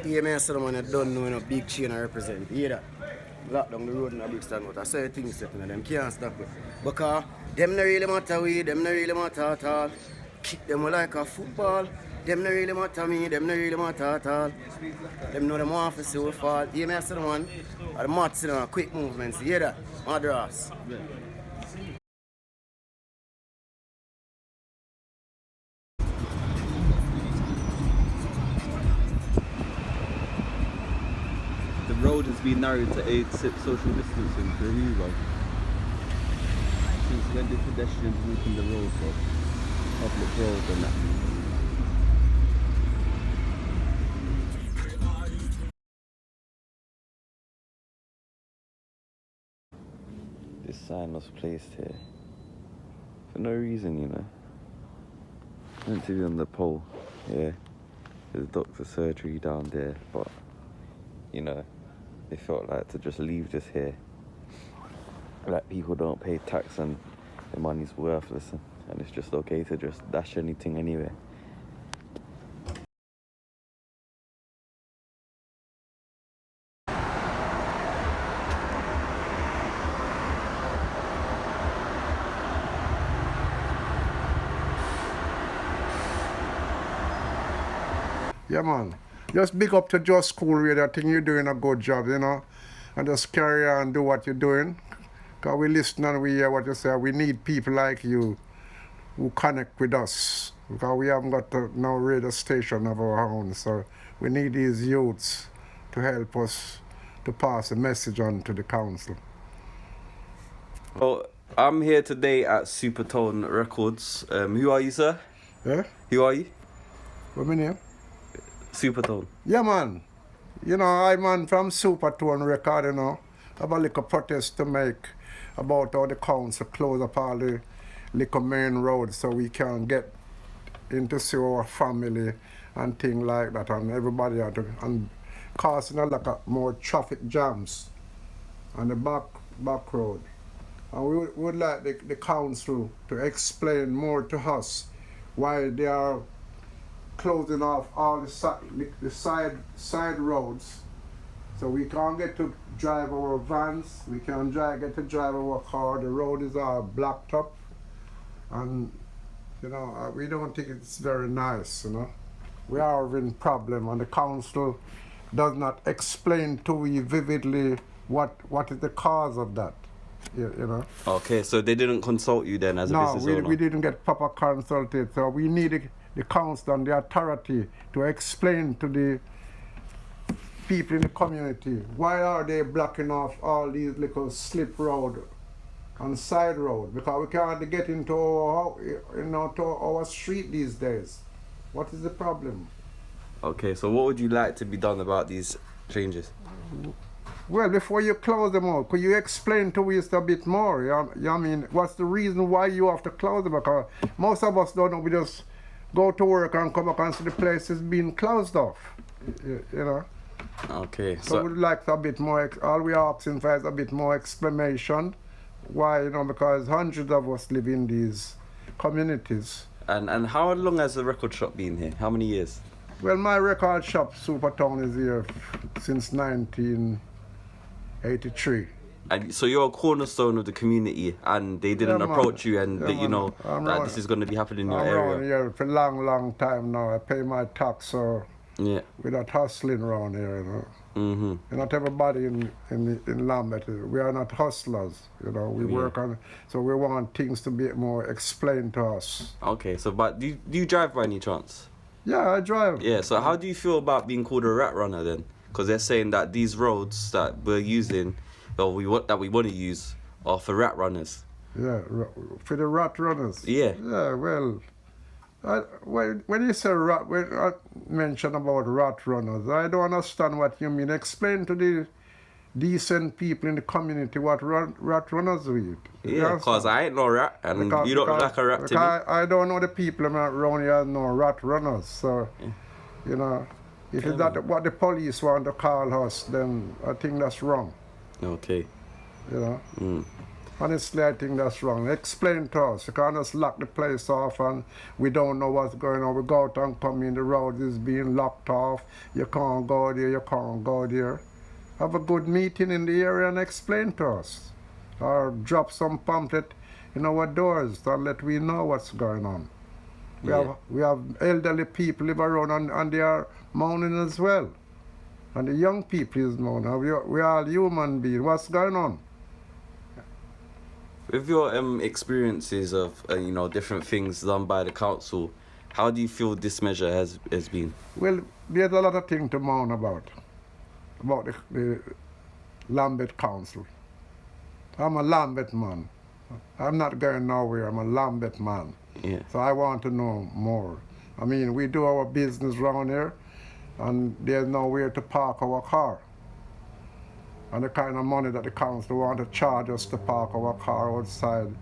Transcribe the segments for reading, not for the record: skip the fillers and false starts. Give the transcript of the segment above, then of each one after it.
Yeah, man, so the man that don't know no big chain I represent. You hear that? Lock down the road in a Brixton out. I say things set in them can't stop it. Because them no really matter we, them no really matter at all. Kick them like a football. Them no really matter me, them no really matter at all. Them know them want to see we fall. Yeah, man, so the man. The mats, you know, quick movements. You hear that? Madras. The road has been narrowed to aid social distancing for you, bro. Since when did pedestrians walking the road, bro? Public road and that. This sign was placed here for no reason, you know. Meant to be on the pole, yeah. There's doctor surgery down there, but you know, they felt like to just leave this here. Like people don't pay tax and their money's worthless, and it's just okay to just dash anything anywhere. Yeah, man. Just big up to Just School Radio. I think you're doing a good job, you know. And just carry on and do what you're doing. Because we listen and we hear what you say. We need people like you who connect with us. Because we haven't got no radio station of our own. So we need these youths to help us to pass a message on to the council. Well, I'm here today at Supertone Records. Who are you, sir? Yeah? Who are you? What's my name? Supertone. Yeah, man. You know, I'm from Supertone Record, you know. I have a little protest to make about how the council close up all the little main roads so we can get into see our family and things like that, and everybody had to, and causing a lot of more traffic jams on the back road. And we would like the council to explain more to us why they are closing off all the side roads, so we can't get to drive our vans, we can't get to drive our car. The road is all blocked up, and you know, we don't think it's very nice, you know. We are having problem, and the council does not explain to we vividly what is the cause of that, you know. Okay, so they didn't consult you then as a business owner? No, we didn't get proper consulted, so we need the council and the authority to explain to the people in the community why are they blocking off all these little slip road and side road, because we can't get into to our street these days. What is the problem? Okay, so what would you like to be done about these changes? Well, before you close them out, could you explain to us a bit more? I mean, what's the reason why you have to close them? Because most of us don't know, we just go to work and come back and see the place is being closed off, you know. Okay, so we'd like a bit more, all we are asking for is a bit more explanation. Why, you know, because hundreds of us live in these communities. And how long has the record shop been here? How many years? Well, my record shop, Supertone, is here since 1983. And so you're a cornerstone of the community, and they didn't approach you and you know that this is going to be happening in your area? I'm around here for a long time now. I pay my tax, so yeah, we're not hustling around here, you know. Mm-hmm. Not everybody in Lambeth, we are not hustlers, you know. We work on, so we want things to be more explained to us. Okay, so but do you drive by any chance? Yeah, I drive. Yeah, so how do you feel about being called a rat runner then? Because they're saying that these roads that we're using, or we want to use, are for rat runners. Yeah, for the rat runners. Yeah. Yeah, well, when you say rat, when I mention about rat runners, I don't understand what you mean. Explain to the decent people in the community what rat runners do. Yeah, because I ain't no rat, and you don't look like a rat to me. I don't know the people around here no rat runners, so, you know, if it's not what the police want to call us, then I think that's wrong. Okay. You know? Honestly, I think that's wrong. Explain to us. You can't just lock the place off and we don't know what's going on. We go out and come in, the road is being locked off. You can't go there, you can't go there. Have a good meeting in the area and explain to us. Or drop some pamphlet in our doors to let we know what's going on. We have elderly people live around and they are mourning as well. And the young people is mourning. We are all human beings. What's going on? With your experiences of different things done by the council, how do you feel this measure has been? Well, there's a lot of things to mourn about the Lambeth Council. I'm a Lambeth man. I'm not going nowhere. I'm a Lambeth man. Yeah. So I want to know more. I mean, we do our business around here, and there's nowhere to park our car. And the kind of money that the council want to charge us to park our car outside,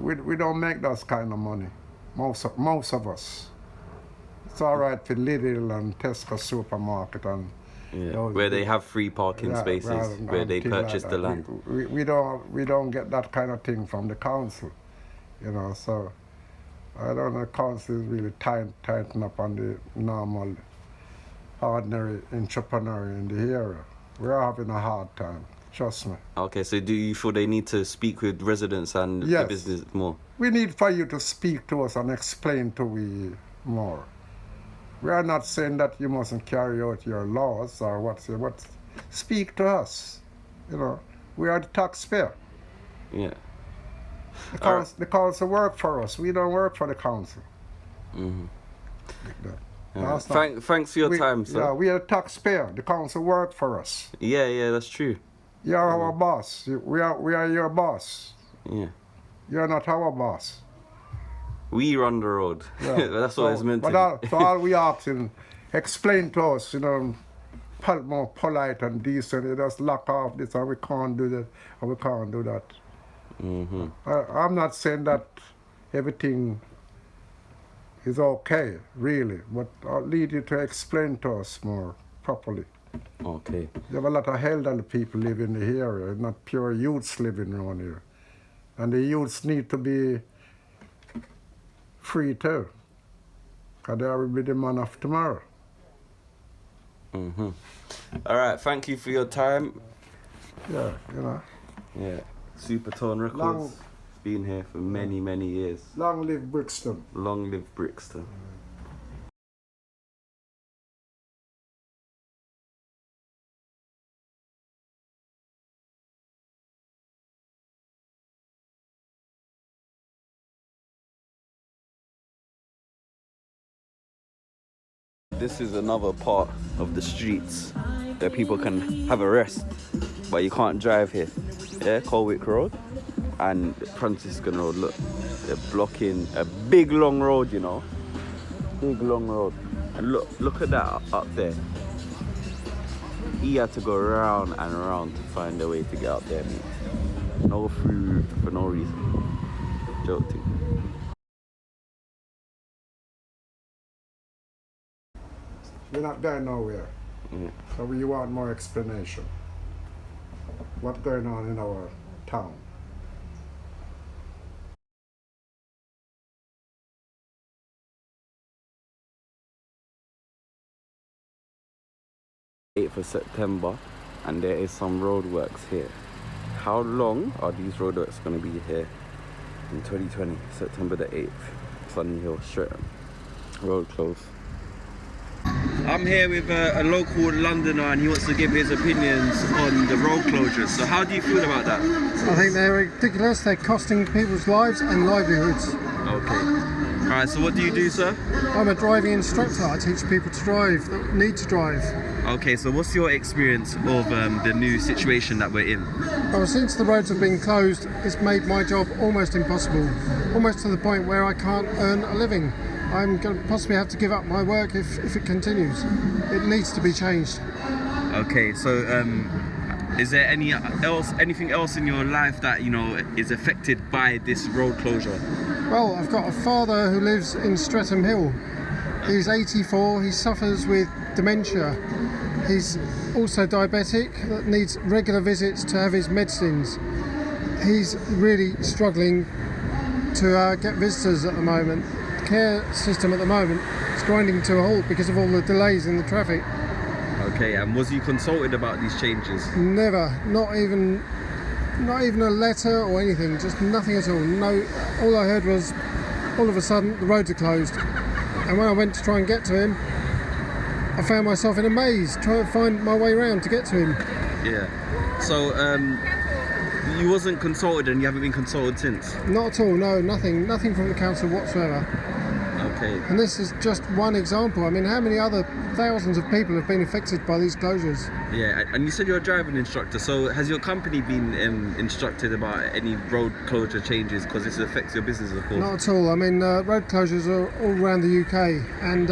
we don't make that kind of money, most of us. It's all right for Lidl and Tesco supermarket and where they have free parking spaces, where they purchase the land. We don't get that kind of thing from the council, so I don't know, the council is really tighten up on the normal, ordinary entrepreneur in the area. We're having a hard time, trust me. Okay, so do you feel they need to speak with residents and the business more? We need for you to speak to us and explain to we more. We are not saying that you mustn't carry out your laws or what. Speak to us. We are the taxpayer. Yeah. The council work for us. We don't work for the council. Mm-hmm. Thanks for your time, sir. Yeah, we are the taxpayer. The council work for us. Yeah, that's true. You're our boss. We are your boss. Yeah. You're not our boss. We run the road. Yeah. That's what it's meant to be. So all we asking, explain to us, more polite and decent. You just lock off this and we can't do that and we can't do that. Mm-hmm. I'm not saying that everything is okay, really, but I'll need you to explain to us more properly. Okay. There are a lot of elderly people living in the area, not pure youths living around here. And the youths need to be free too, because they will be the man of tomorrow. Mm-hmm. All right, thank you for your time. Yeah, Yeah, Supertone Records. Been here for many, many years. Long live Brixton. Long live Brixton. This is another part of the streets that people can have a rest, but you can't drive here. Yeah, Colwick Road and Franciscan Road. Look, they're blocking a big long road, big long road. And look at that up there. He had to go round and round to find a way to get up there, mate. No free route for no reason. Joking. We're not going nowhere. Yeah. So we want more explanation. What's going on in our town? of September, and there is some roadworks here. How long are these roadworks going to be here in 2020, September the 8th? Sunny Hill, Streatham. Road closed. I'm here with a local Londoner and he wants to give his opinions on the road closures. So how do you feel about that? I think they're ridiculous. They're costing people's lives and livelihoods. Okay. Alright, so what do you do, sir? I'm a driving instructor. I teach people to drive that need to drive. Okay, so what's your experience of the new situation that we're in? Well, since the roads have been closed, it's made my job almost impossible. Almost to the point where I can't earn a living. I'm going to possibly have to give up my work if it continues. It needs to be changed. Okay, so is there anything else in your life that is affected by this road closure? Well, I've got a father who lives in Streatham Hill. He's 84. He suffers with dementia. He's also diabetic that needs regular visits to have his medicines. he's really struggling to get visitors at the moment. The care system at the moment is grinding to a halt because of all the delays in the traffic. Okay, and was you consulted about these changes? Never, not even a letter or anything, just nothing at all. No, all I heard was all of a sudden the roads are closed. And when I went to try and get to him, I found myself in a maze trying to find my way around to get to him. Yeah. So, you wasn't consulted and you haven't been consulted since? Not at all, no, nothing from the council whatsoever. Okay. And this is just one example. I mean, how many other thousands of people have been affected by these closures? Yeah, and you said you're a driving instructor, so has your company been instructed about any road closure changes, because this affects your business, of course? Not at all. I mean, road closures are all around the UK, and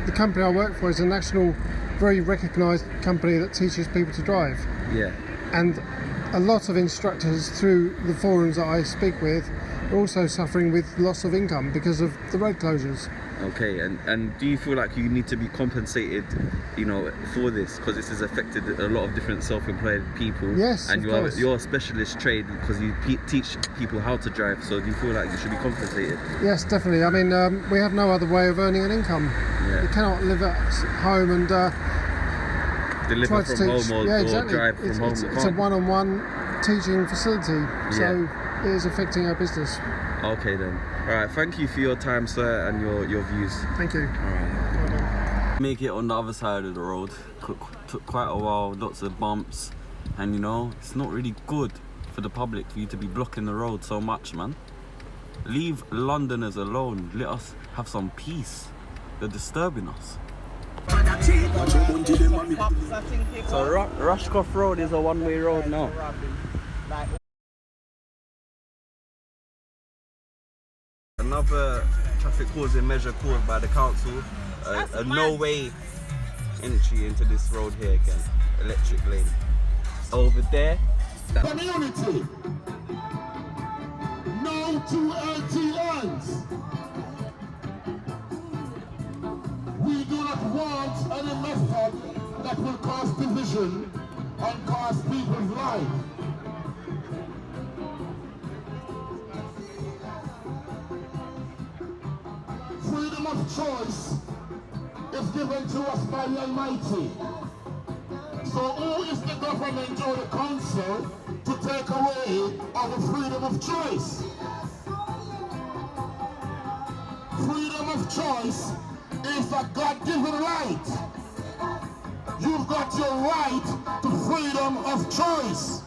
the company I work for is a national, very recognised company that teaches people to drive. Yeah. And a lot of instructors through the forums that I speak with are also suffering with loss of income because of the road closures. Okay, and do you feel like you need to be compensated, you know, for this, because this has affected a lot of different self-employed people? Yes, and of course. you're a specialist trade because you teach people how to drive, so do you feel like you should be compensated? Yes, definitely. I mean, we have no other way of earning an income. Yeah. You cannot live at home and Deliver try from to teach. home or, Yeah, or exactly. drive from home? It's a one-on-one teaching facility, so it is affecting our business. Okay then. Alright, thank you for your time, sir, and your views. Thank you. Alright. Well done. Make it on the other side of the road took quite a while, lots of bumps, and you know, it's not really good for the public for you to be blocking the road so much, man. Leave Londoners alone, let us have some peace. They're disturbing us. So Rushcroft Road is a one-way road now. Another traffic causing measure caused by the council. A no-way entry into this road here again. Electric lane. Over there. Community. No to LTNs. We do not want any method that will cause division and cause people's life. Freedom of choice is given to us by the Almighty. So who is the government or the council to take away our freedom of choice? Freedom of choice is a God-given right. You've got your right to freedom of choice.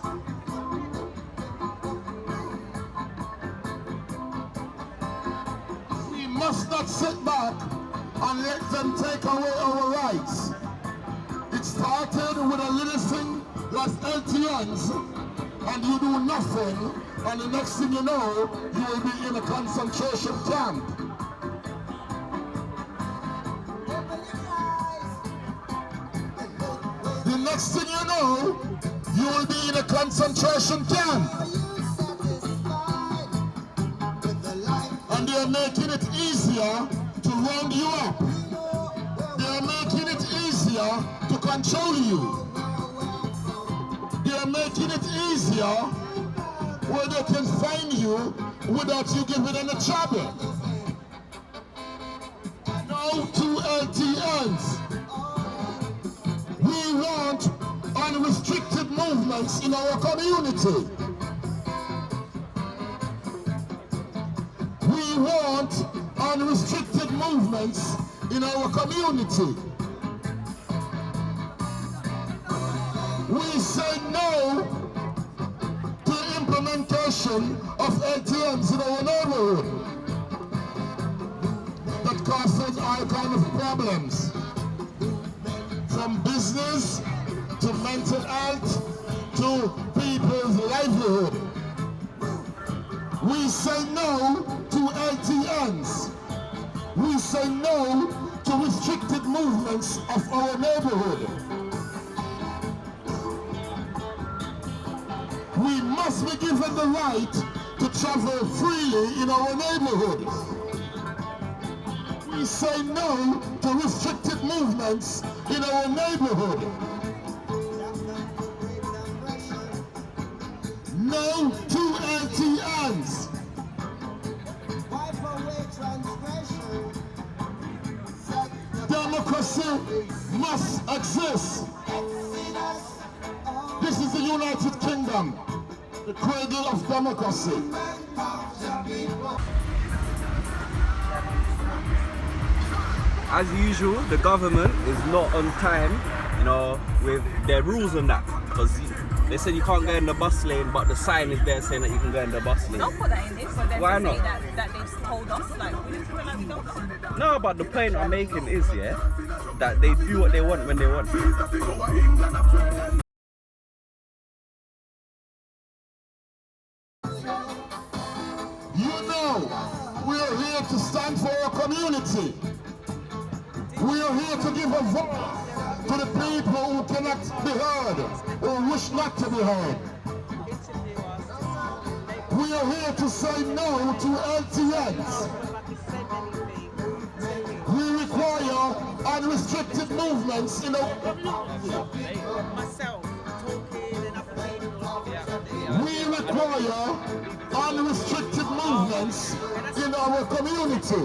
We must not sit back and let them take away our rights. It started with a little thing like LTNs, and you do nothing, and the next thing you know, you will be in a concentration camp. The next thing you know, you will be in a concentration camp. And they are making it easier to round you up. They are making it easier to control you. They are making it easier where they can find you without you giving them a trouble. No to LTNs. We want unrestricted movements in our community. We want unrestricted movements in our community. We say no to implementation of ATMs in our neighborhood that causes all kinds of problems, from business to mental health to people's livelihood. We say no to LTNs. We say no to restricted movements of our neighborhood. We must be given the right to travel freely in our neighborhood. We say no to restricted movements in our neighborhood. No to ends. Democracy must exist. This is the United Kingdom, the cradle of democracy. As usual, the government is not on time, you know, with their rules on that. Because they said you can't go in the bus lane, but the sign is there saying that you can go in the bus lane. Don't put that in this, so then Why say not? that they've told us, like, we just feel like we don't know. No, but the point I'm making is, yeah, that they do what they want when they want. You know, we are here to stand for our community. We are here to give a voice to the people who cannot be heard, who wish not to be heard. We are here to say no to LTNs. We require unrestricted movements in our community. We require unrestricted movements in our community.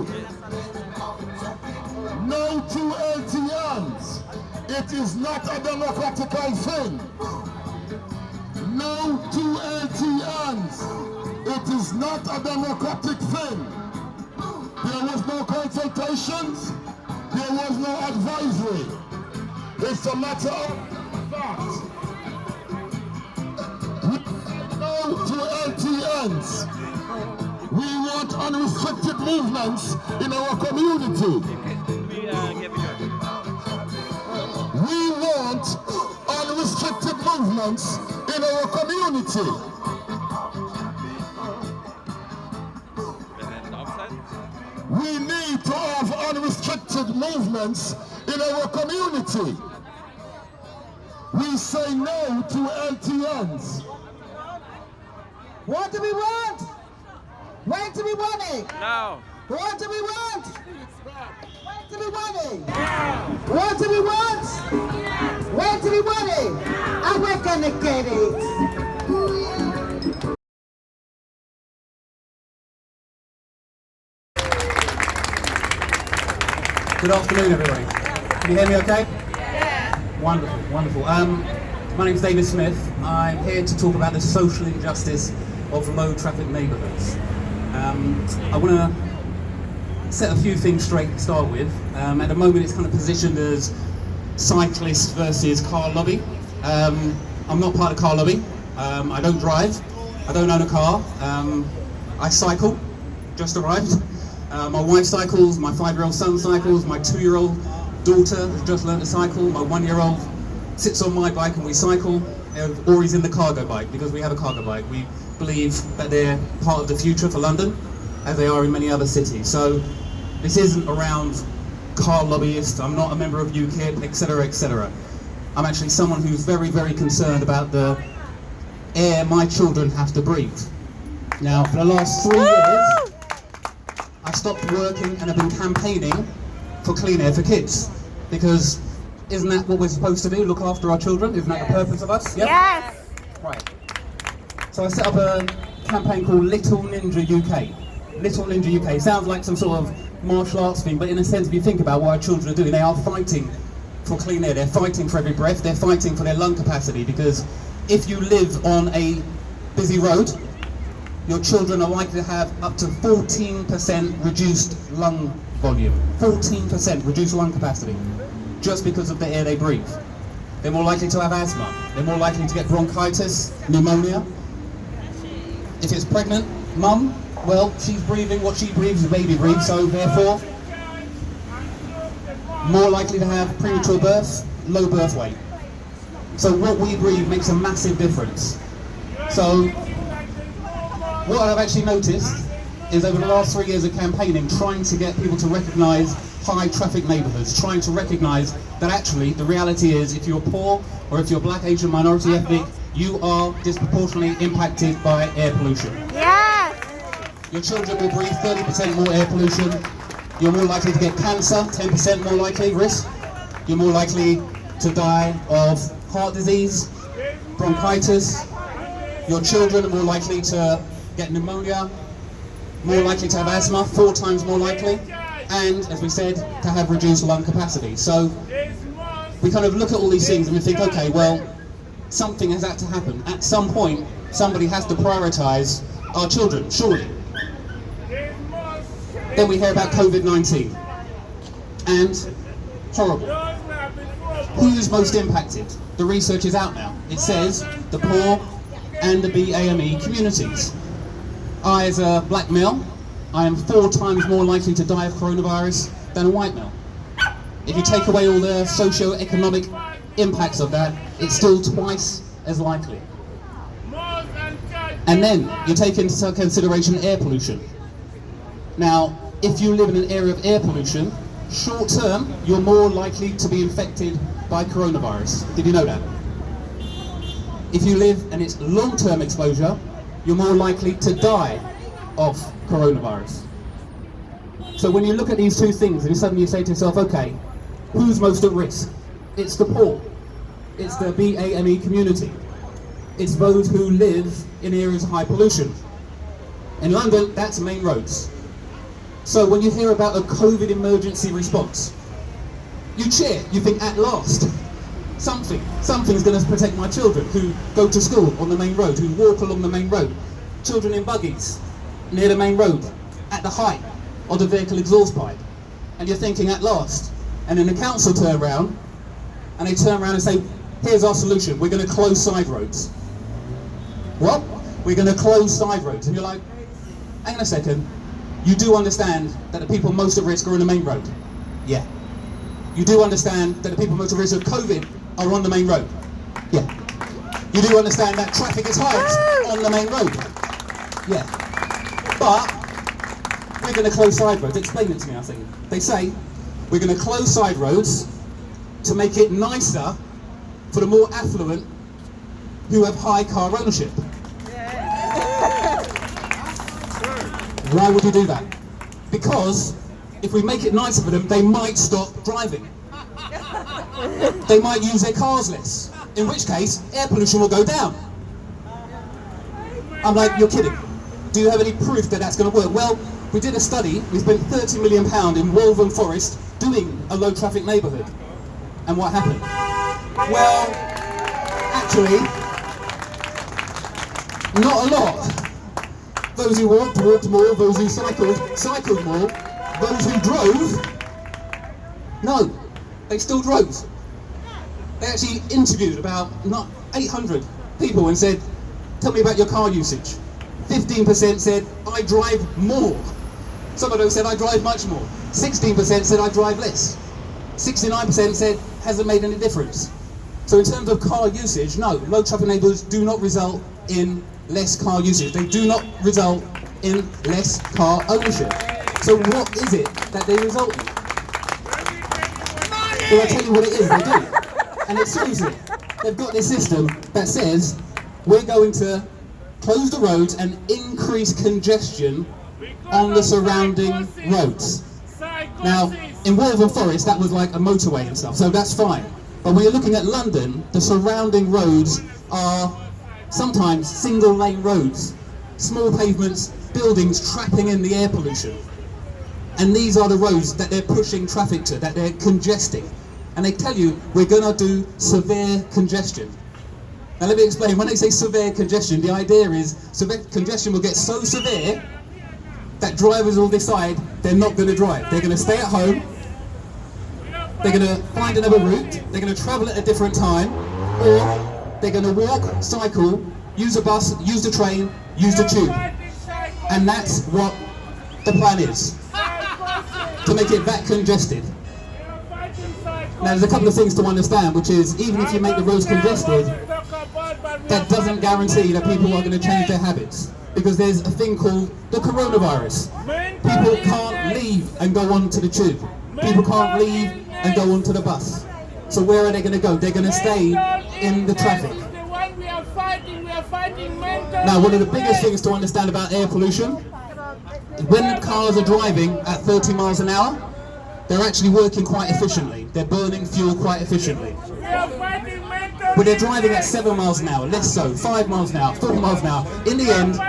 No to LTNs. It is not a democratical thing. No to LTNs. It is not a democratic thing. There was no consultations. There was no advisory. It's a matter of fact. No to LTNs. We want unrestricted movements in our community. We want unrestricted movements in our community. We need to have unrestricted movements in our community. We say no to LTNs. What do we want? When do we want it? Now. What do we want? When do we want it? What do we want? When do we want it? And we're gonna get it. Good afternoon, everybody. Can you hear me okay? Yeah. Wonderful, wonderful. My name's David Smith. I'm here to talk about the social injustice of low traffic neighbourhoods. I want to set a few things straight to start with. At the moment it's kind of positioned as cyclists versus car lobby. I'm not part of car lobby. I don't drive. I don't own a car. I cycle. Just arrived. My wife cycles, my 5-year-old son cycles, my 2-year-old daughter has just learned to cycle, my 1-year-old sits on my bike and we cycle, or he's in the cargo bike, because we have a cargo bike. We believe that they're part of the future for London, as they are in many other cities. So this isn't around car lobbyists, I'm not a member of UKIP, etc, etc. I'm actually someone who's very, very concerned about the air my children have to breathe. Now, for the last 3 years, I stopped working and have been campaigning for clean air for kids, because isn't that what we're supposed to do, look after our children? Isn't that the purpose of us? Yep. Yes! Right. So I set up a campaign called Little Ninja UK. Little Ninja UK. Sounds like some sort of martial arts thing, but in a sense, if you think about what our children are doing, they are fighting for clean air, they're fighting for every breath, they're fighting for their lung capacity, because if you live on a busy road, your children are likely to have up to 14% reduced lung volume. 14% reduced lung capacity, just because of the air they breathe. They're more likely to have asthma. They're more likely to get bronchitis, pneumonia. If it's pregnant, mum, well, she's breathing what she breathes, the baby breathes, so therefore, more likely to have premature birth, low birth weight. So what we breathe makes a massive difference. So, what I've actually noticed is over the last 3 years of campaigning, trying to get people to recognise high traffic neighbourhoods, trying to recognise that actually the reality is if you're poor or if you're black, Asian, minority, ethnic, you are disproportionately impacted by air pollution. Yes! Your children will breathe 30% more air pollution. You're more likely to get cancer, 10% more likely risk. You're more likely to die of heart disease, bronchitis. Your children are more likely to get pneumonia, more likely to have asthma, 4 times more likely, and, as we said, to have reduced lung capacity. So we kind of look at all these things and we think, okay, well, something has had to happen. At some point, somebody has to prioritise our children, surely. Then we hear about COVID-19, and horrible. Who's most impacted? The research is out now. It says the poor and the BAME communities. I, as a black male, I am 4 times more likely to die of coronavirus than a white male. If you take away all the socio-economic impacts of that, it's still twice as likely. And then you take into consideration air pollution. Now, if you live in an area of air pollution, short term, you're more likely to be infected by coronavirus. Did you know that? If you live and it's long-term exposure, you're more likely to die of coronavirus. So when you look at these two things and you suddenly say to yourself, okay, who's most at risk? It's the poor, it's the BAME community, it's those who live in areas of high pollution. In London, that's main roads. So when you hear about a COVID emergency response, you cheer, you think at last, something's going to protect my children who go to school on the main road, who walk along the main road, children in buggies near the main road, at the height of the vehicle exhaust pipe. And you're thinking at last. And then the council turn around, and they turn around and say, here's our solution, we're going to close side roads. What? We're going to close side roads. And you're like, hang on a second, you do understand that the people most at risk are on the main road? Yeah. You do understand that the people most at risk of COVID are on the main road? Yeah. You do understand that traffic is highest on the main road? Yeah. But we're going to close side roads. Explain it to me, I think. They say we're going to close side roads to make it nicer for the more affluent who have high car ownership. Why would you do that? Because if we make it nicer for them, they might stop driving. They might use their cars less, in which case air pollution will go down. I'm like, you're kidding. Do you have any proof that that's going to work? Well, we did a study. We spent £30 million in Woolton Forest doing a low traffic neighbourhood. And what happened? Well, actually, not a lot. Those who walked more, those who cycled more, those who drove, no, they still drove. They actually interviewed about 800 people and said, tell me about your car usage. 15% said, I drive more. Some of them said, I drive much more. 16% said, I drive less. 69% said, hasn't made any difference. So in terms of car usage, no, low traffic neighbourhoods do not result in less car usage. They do not result in less car ownership. So what is it that they result in? Well, I'll tell you what it is, they do. And it shows it. They've got this system that says, we're going to close the roads and increase congestion on the surrounding roads. Now, in Woolton Forest, that was like a motorway and stuff, so that's fine. But when you're looking at London, the surrounding roads are sometimes single lane roads, small pavements, buildings trapping in the air pollution. And these are the roads that they're pushing traffic to, that they're congesting. And they tell you, we're going to do severe congestion. Now let me explain, when they say severe congestion, the idea is severe congestion will get so severe that drivers will decide they're not going to drive. They're going to stay at home, they're going to find another route, they're going to travel at a different time, or they're going to walk, cycle, use a bus, use the train, use the tube. And that's what the plan is, to make it that congested. Now there's a couple of things to understand, which is even if you make the roads congested, that doesn't guarantee that people are going to change their habits. Because there's a thing called the coronavirus. People can't leave and go on to the tube. People can't leave and go on to the bus. So where are they going to go? They're going to stay in the traffic. Now one of the biggest things to understand about air pollution, when the cars are driving at 30 miles an hour, they're actually working quite efficiently. They're burning fuel quite efficiently. But they're driving at 7 miles an hour, less so, 5 miles an hour, 4 miles an hour. In the end,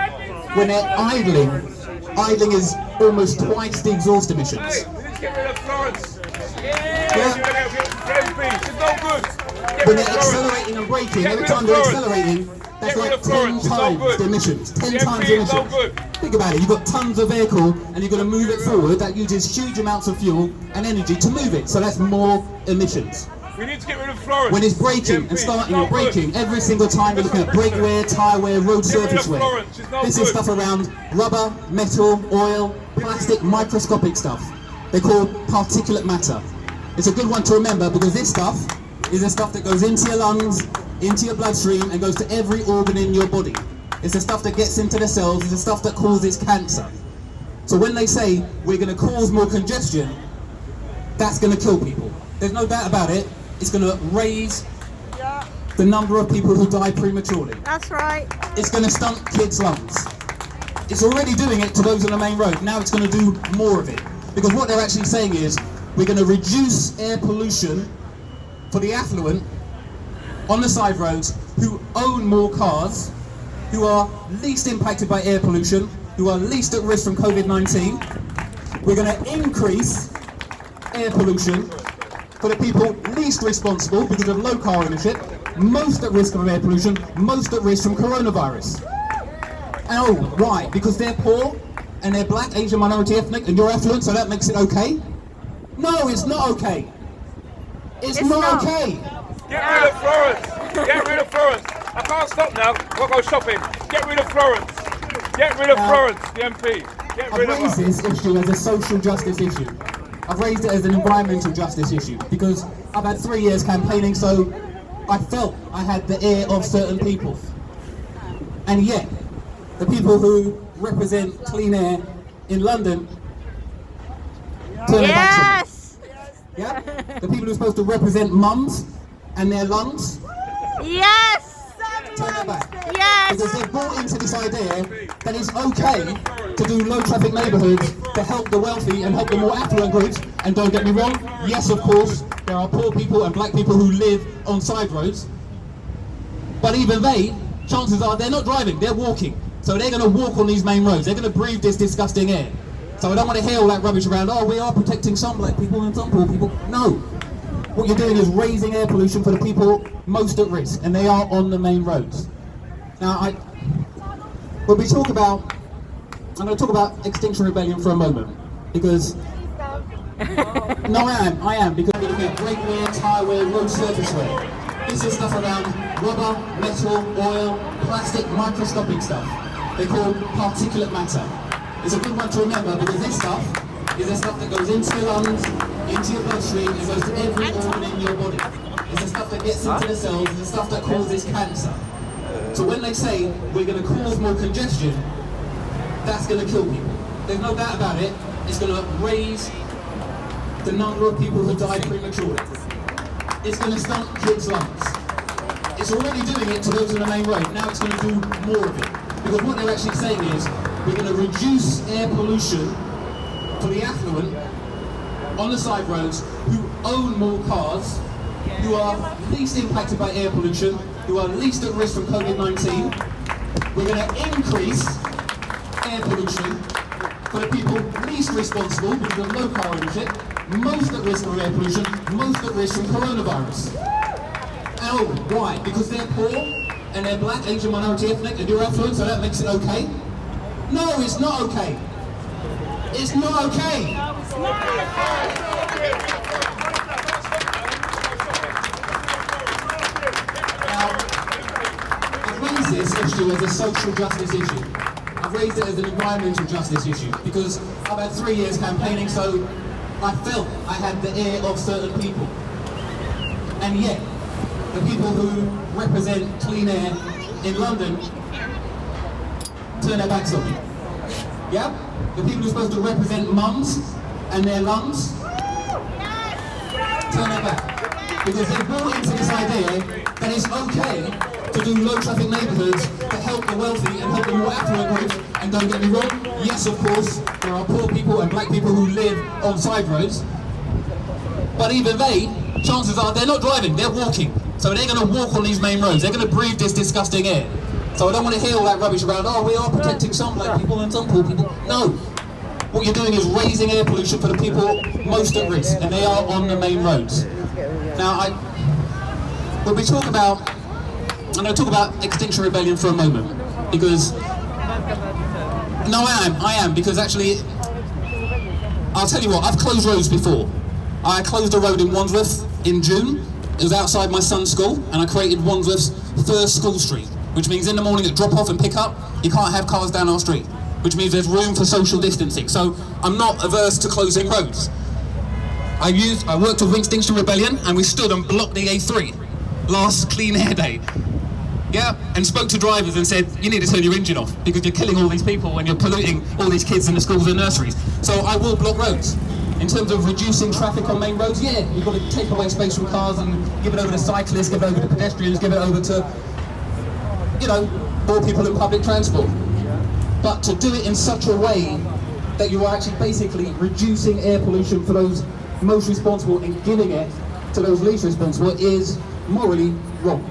when they're idling is almost twice the exhaust emissions. Let's get rid of Florence. Yeah. She's no good. When they're accelerating and braking, every time they're accelerating, that's like 10 times the emissions. 10 times the emissions. Think about it, you've got tons of vehicle and you're going to move it forward. That uses huge amounts of fuel and energy to move it, so that's more emissions. We need to get rid of Florence. When it's braking and starting and braking, every single time you're looking at brake wear, tyre wear, road surface wear. This is stuff around rubber, metal, oil, plastic, microscopic stuff. They're called particulate matter. It's a good one to remember because this stuff is the stuff that goes into your lungs, into your bloodstream, and goes to every organ in your body. It's the stuff that gets into the cells, it's the stuff that causes cancer. So when they say we're going to cause more congestion, that's going to kill people. There's no doubt about it. It's going to raise the number of people who die prematurely. That's right. It's going to stunt kids' lungs. It's already doing it to those on the main road. Now it's going to do more of it. Because what they're actually saying is, we're going to reduce air pollution for the affluent on the side roads who own more cars, who are least impacted by air pollution, who are least at risk from COVID-19. We're going to increase air pollution for the people least responsible because of low car ownership, most at risk of air pollution, most at risk from coronavirus. And oh, why? Because they're poor and they're black, Asian, minority, ethnic, and you're affluent, so that makes it okay? No, it's not okay. It's not okay. Get rid of Florence. Get rid of Florence. I can't stop now. I'll go shopping. Get rid of Florence. Get rid of Florence, the MP. Get rid of her. I've raised this issue as a social justice issue. I've raised it as an environmental justice issue because I've had 3 years campaigning, so I felt I had the ear of certain people. And yet, the people who represent clean air in London turn their backs on me. Yeah? The people who are supposed to represent mums and their lungs. Yes! Turn their back. Yes! Because they've bought into this idea that it's okay to do low traffic neighbourhoods to help the wealthy and help the more affluent groups. And don't get me wrong, yes, of course, there are poor people and black people who live on side roads. But even they, chances are they're not driving, they're walking. So they're going to walk on these main roads. They're going to breathe this disgusting air. So I don't want to hear all that rubbish around, oh, we are protecting some black people and some poor people. No. What you're doing is raising air pollution for the people most at risk, and they are on the main roads. Now, when we talk about, I'm going to talk about Extinction Rebellion for a moment, because, no, I am, because we're looking at brake wear, tyre wear, road surface wear. This is stuff around rubber, metal, oil, plastic, microscopic stuff. They're called particulate matter. It's a good one to remember because this stuff is the stuff that goes into your lungs, into your bloodstream, and goes to every organ in your body. It's the stuff that gets into the cells, it's the stuff that causes cancer. So when they say we're going to cause more congestion, that's going to kill people. There's no doubt about it. It's going to raise the number of people who die prematurely. It's going to stunt kids' lungs. It's already doing it to those on the main road. Now it's going to do more of it. Because what they're actually saying is, we're going to reduce air pollution for the affluent on the side roads who own more cars, who are least impacted by air pollution, who are least at risk from COVID-19. We're going to increase air pollution for the people least responsible because of low car ownership, most at risk of air pollution, most at risk from coronavirus. Oh, why? Because they're poor and they're black, Asian, minority, ethnic, and you're affluent, so that makes it okay? No, it's not okay. It's not okay. Now, I've raised this issue as a social justice issue. I've raised it as an environmental justice issue because I've had 3 years campaigning, so I felt I had the ear of certain people. And yet, the people who represent clean air in London turn their backs on me. Yeah? The people who are supposed to represent mums and their lungs turn their back. Because they've bought into this idea that it's okay to do low traffic neighbourhoods to help the wealthy and help the more affluent groups. And don't get me wrong, yes, of course, there are poor people and black people who live on side roads. But even they, chances are they're not driving, they're walking. So they're going to walk on these main roads. They're going to breathe this disgusting air. So I don't want to hear all that rubbish around, oh, we are protecting some black people and some poor people. No. What you're doing is raising air pollution for the people most at risk, and they are on the main roads. Now, when we talk about, I'm going to talk about Extinction Rebellion for a moment, because, no, I am, because actually, I'll tell you what, I've closed roads before. I closed a road in Wandsworth in June. It was outside my son's school, and I created Wandsworth's first school street, which means in the morning at drop off and pick up, you can't have cars down our street, which means there's room for social distancing. So I'm not averse to closing roads. I worked with Extinction Rebellion, and we stood and blocked the A3 last clean air day. Yeah, and spoke to drivers and said, you need to turn your engine off because you're killing all these people and you're polluting all these kids in the schools and nurseries. So I will block roads. In terms of reducing traffic on main roads, yeah, you've got to take away space from cars and give it over to cyclists, give it over to pedestrians, give it over to, you know, more people in public transport. But to do it in such a way that you are actually basically reducing air pollution for those most responsible and giving it to those least responsible is morally wrong.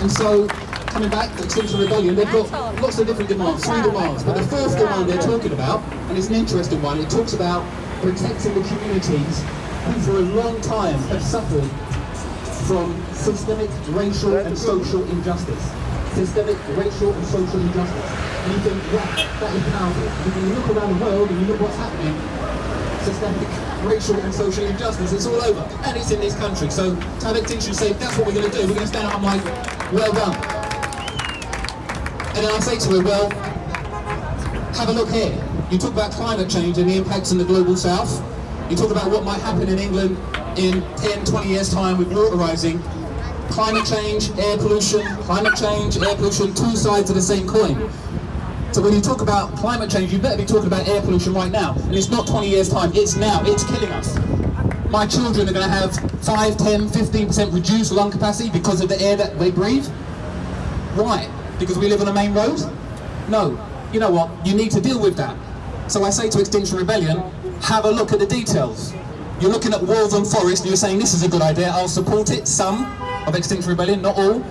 And so, coming back to Extinction Rebellion, they've got lots of different demands, 3 demands. But the first demand they're talking about, and it's an interesting one, it talks about protecting the communities who for a long time have suffered from systemic racial and social injustice. Systemic racial and social injustice. And you think, wow, that is powerful. Because when you look around the world and you look what's happening, systemic racial and social injustice, it's all over. And it's in this country. So to have Extinction say, that's what we're going to do. We're going to stand up, I'm like, well done. And then I say to her, well, have a look here. You talk about climate change and the impacts in the global south. You talk about what might happen in England in 10, 20 years' time with water rising. Climate change, air pollution, climate change, air pollution, 2 sides of the same coin. So when you talk about climate change, you better be talking about air pollution right now. And it's not 20 years' time, it's now, it's killing us. My children are going to have 5, 10, 15% reduced lung capacity because of the air that they breathe. Why? Because we live on a main road? No. You know what? You need to deal with that. So I say to Extinction Rebellion, have a look at the details. You're looking at Waltham Forest and you're saying this is a good idea, I'll support it, some of Extinction Rebellion, not all.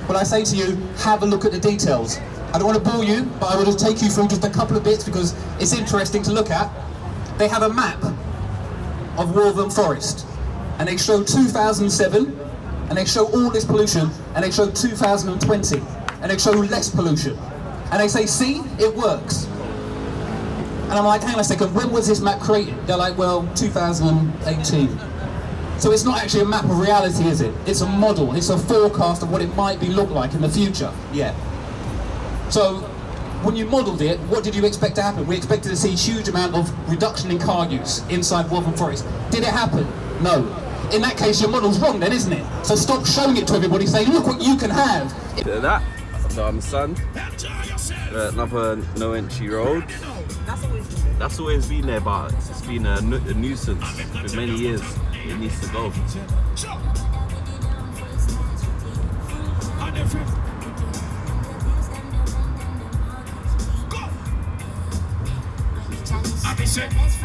But I say to you, have a look at the details. I don't want to bore you, but I will just take you through just a couple of bits because it's interesting to look at. They have a map of Waltham Forest, and they show 2007, and they show all this pollution, and they show 2020, and they show less pollution. And they say, see, it works. And I'm like, hang on a second, when was this map created? They're like, well, 2018. So it's not actually a map of reality, is it? It's a model, it's a forecast of what it might look like in the future. Yeah. So, when you modelled it, what did you expect to happen? We expected to see a huge amount of reduction in car use inside Waltham Forest. Did it happen? No. In that case, your model's wrong then, isn't it? So stop showing it to everybody, saying, look what you can have. That, son, another no entry road. That's always been there, but it's been a nuisance for many years. It needs to go.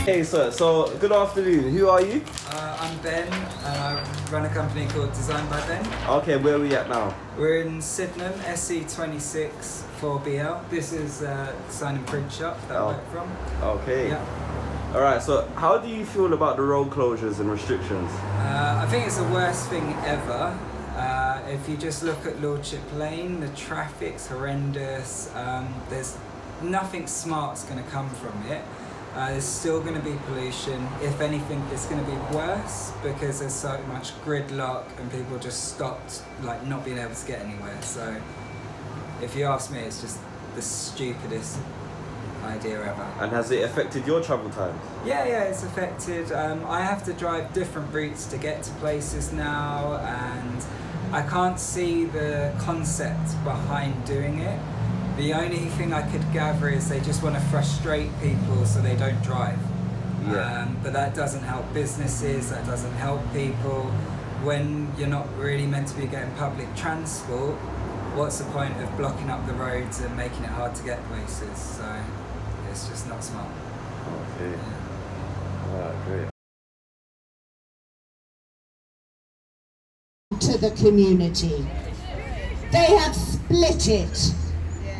Hey sir, so good afternoon. Who are you? I'm Ben, and I run a company called Design by Ben. Okay, where are we at now? We're in Sydenham, SE26 4BL. This is a design and print shop that I work from. Okay. Yeah. Alright, so how do you feel about the road closures and restrictions? I think it's the worst thing ever. If you just look at Lordship Lane, the traffic's horrendous. There's nothing smart's going to come from it. There's still going to be pollution. If anything, it's going to be worse because there's so much gridlock and people just stopped, like, not being able to get anywhere. So, if you ask me, it's just the stupidest idea ever. And has it affected your travel times? Yeah, it's affected. I have to drive different routes to get to places now, and I can't see the concept behind doing it. The only thing I could gather is they just want to frustrate people so they don't drive. Yeah. But that doesn't help businesses, that doesn't help people. When you're not really meant to be getting public transport, what's the point of blocking up the roads and making it hard to get places? So it's just not smart. Okay. Yeah. Alright, great. to the community. They have split it,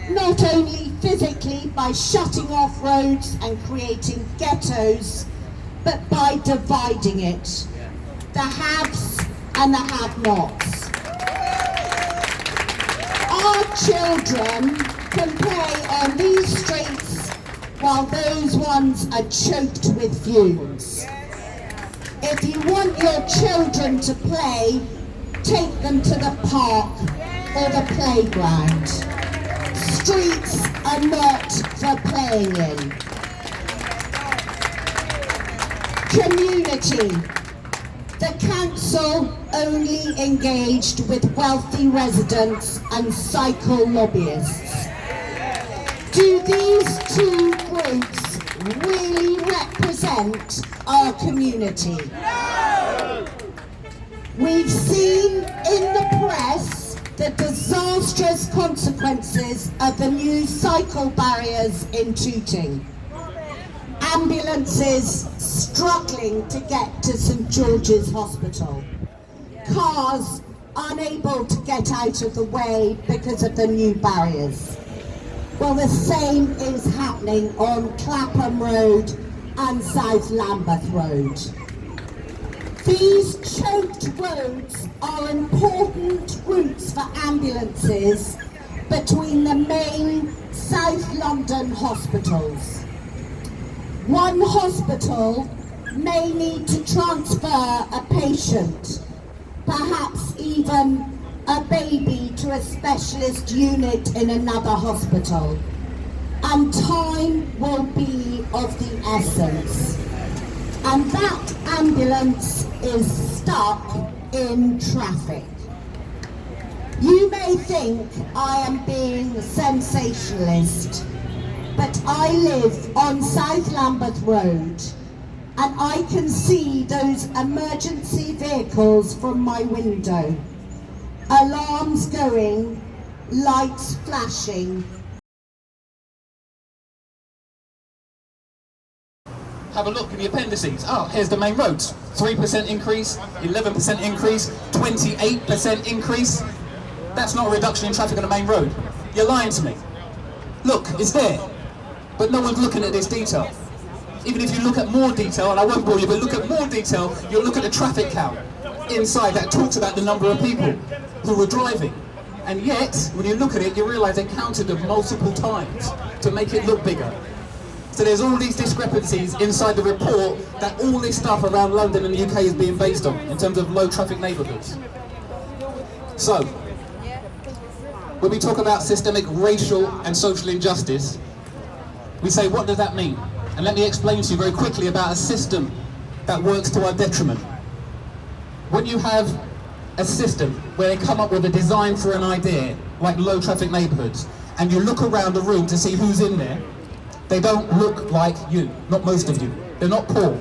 not only physically by shutting off roads and creating ghettos, but by dividing it. The haves and the have-nots. Our children can play on these streets while those ones are choked with fumes. If you want your children to play, take them to the park or the playground. Streets are not for playing in. Community. The council only engaged with wealthy residents and cycle lobbyists. Do these two groups really represent our community? No! We've seen in the press the disastrous consequences of the new cycle barriers in Tooting. Ambulances struggling to get to St George's Hospital. Cars unable to get out of the way because of the new barriers. Well, the same is happening on Clapham Road and South Lambeth Road. These choked roads are important routes for ambulances between the main South London hospitals. One hospital may need to transfer a patient, perhaps even a baby, to a specialist unit in another hospital, and time will be of the essence. And that ambulance is stuck in traffic. You may think I am being sensationalist, but I live on South Lambeth Road and I can see those emergency vehicles from my window. Alarms going, lights flashing. Have a look in the appendices. Oh, here's the main roads. 3% increase, 11% increase, 28% increase. That's not a reduction in traffic on the main road. You're lying to me. Look, it's there. But no one's looking at this detail. Even if you look at more detail, and I won't bore you, but look at more detail, you'll look at the traffic count inside that talks about the number of people who were driving. And yet, when you look at it, you realise they counted them multiple times to make it look bigger. So there's all these discrepancies inside the report that all this stuff around London and the UK is being based on, in terms of low traffic neighbourhoods. So, when we talk about systemic racial and social injustice, we say, what does that mean? And let me explain to you very quickly about a system that works to our detriment. When you have a system where they come up with a design for an idea, like low traffic neighbourhoods, and you look around the room to see who's in there, they don't look like you, not most of you. They're not poor.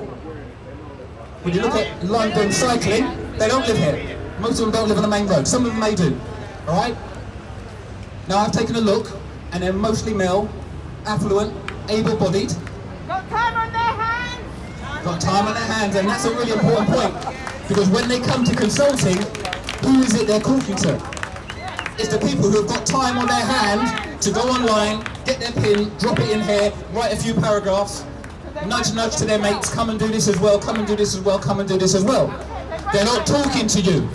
When you look at London cycling, they don't live here. Most of them don't live on the main road. Some of them may do, all right? Now I've taken a look, and they're mostly male, affluent, able-bodied. Got time on their hands! Got time on their hands, and that's a really important point. Because when they come to consulting, who is it they're talking to? It's the people who have got time on their hand to go online, get their pin, drop it in here, write a few paragraphs, nudge nudge to their mates, come and do this as well, come and do this as well, come and do this as well. They're not talking to you.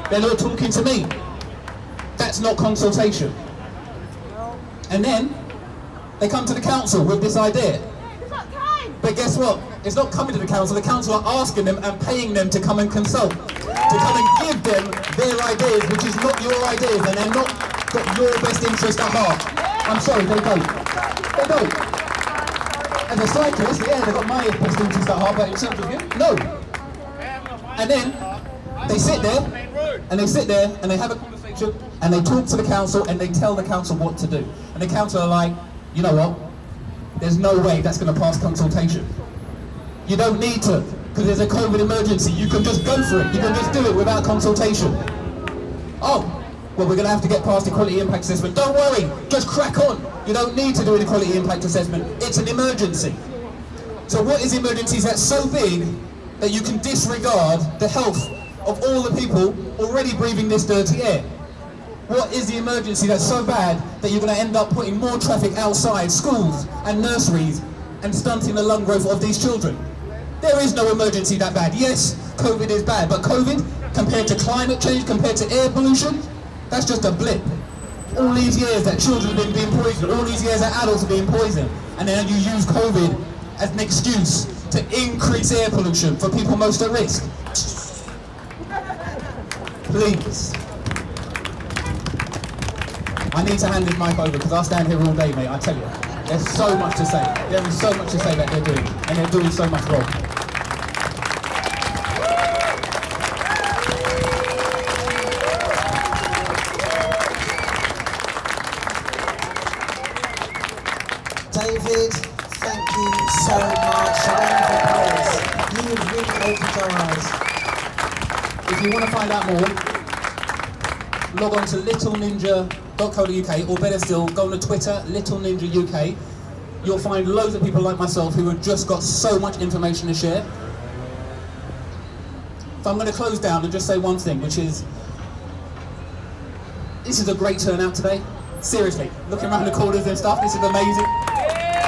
They're not talking to me. That's not consultation. And then they come to the council with this idea. But guess what? It's not coming to the council are asking them and paying them to come and consult. To come and give them their ideas, which is not your ideas, and they're not got your best interest at heart. I'm sorry, they don't. They don't. As a cyclist, yeah, they've got my best interest at heart, but in terms of you, no. And then they sit there and they have a conversation and they talk to the council and they tell the council what to do. And the council are like, you know what? There's no way that's going to pass consultation. You don't need to, because there's a COVID emergency. You can just go for it. You can just do it without consultation. Oh, well, we're going to have to get past the quality impact assessment. Don't worry, just crack on. You don't need to do an quality impact assessment. It's an emergency. So what is emergencies that's so big that you can disregard the health of all the people already breathing this dirty air? What is the emergency that's so bad that you're going to end up putting more traffic outside schools and nurseries and stunting the lung growth of these children? There is no emergency that bad. Yes, COVID is bad, but COVID, compared to climate change, compared to air pollution, that's just a blip. All these years that children have been being poisoned, all these years that adults are being poisoned, and then you use COVID as an excuse to increase air pollution for people most at risk. Please. I need to hand this mic over because I'll stand here all day, mate, I tell you. There's so much to say. There is so much to say that they're doing, and they're doing so much wrong. David, thank you so much. A round of applause. You've really opened our eyes. If you want to find out more, log on to littleninja.co.uk, or better still, go on to Twitter, Little Ninja UK. You'll find loads of people like myself who have just got so much information to share. So I'm going to close down and just say one thing, which is, this is a great turnout today. Seriously, looking around the corners and stuff, this is amazing.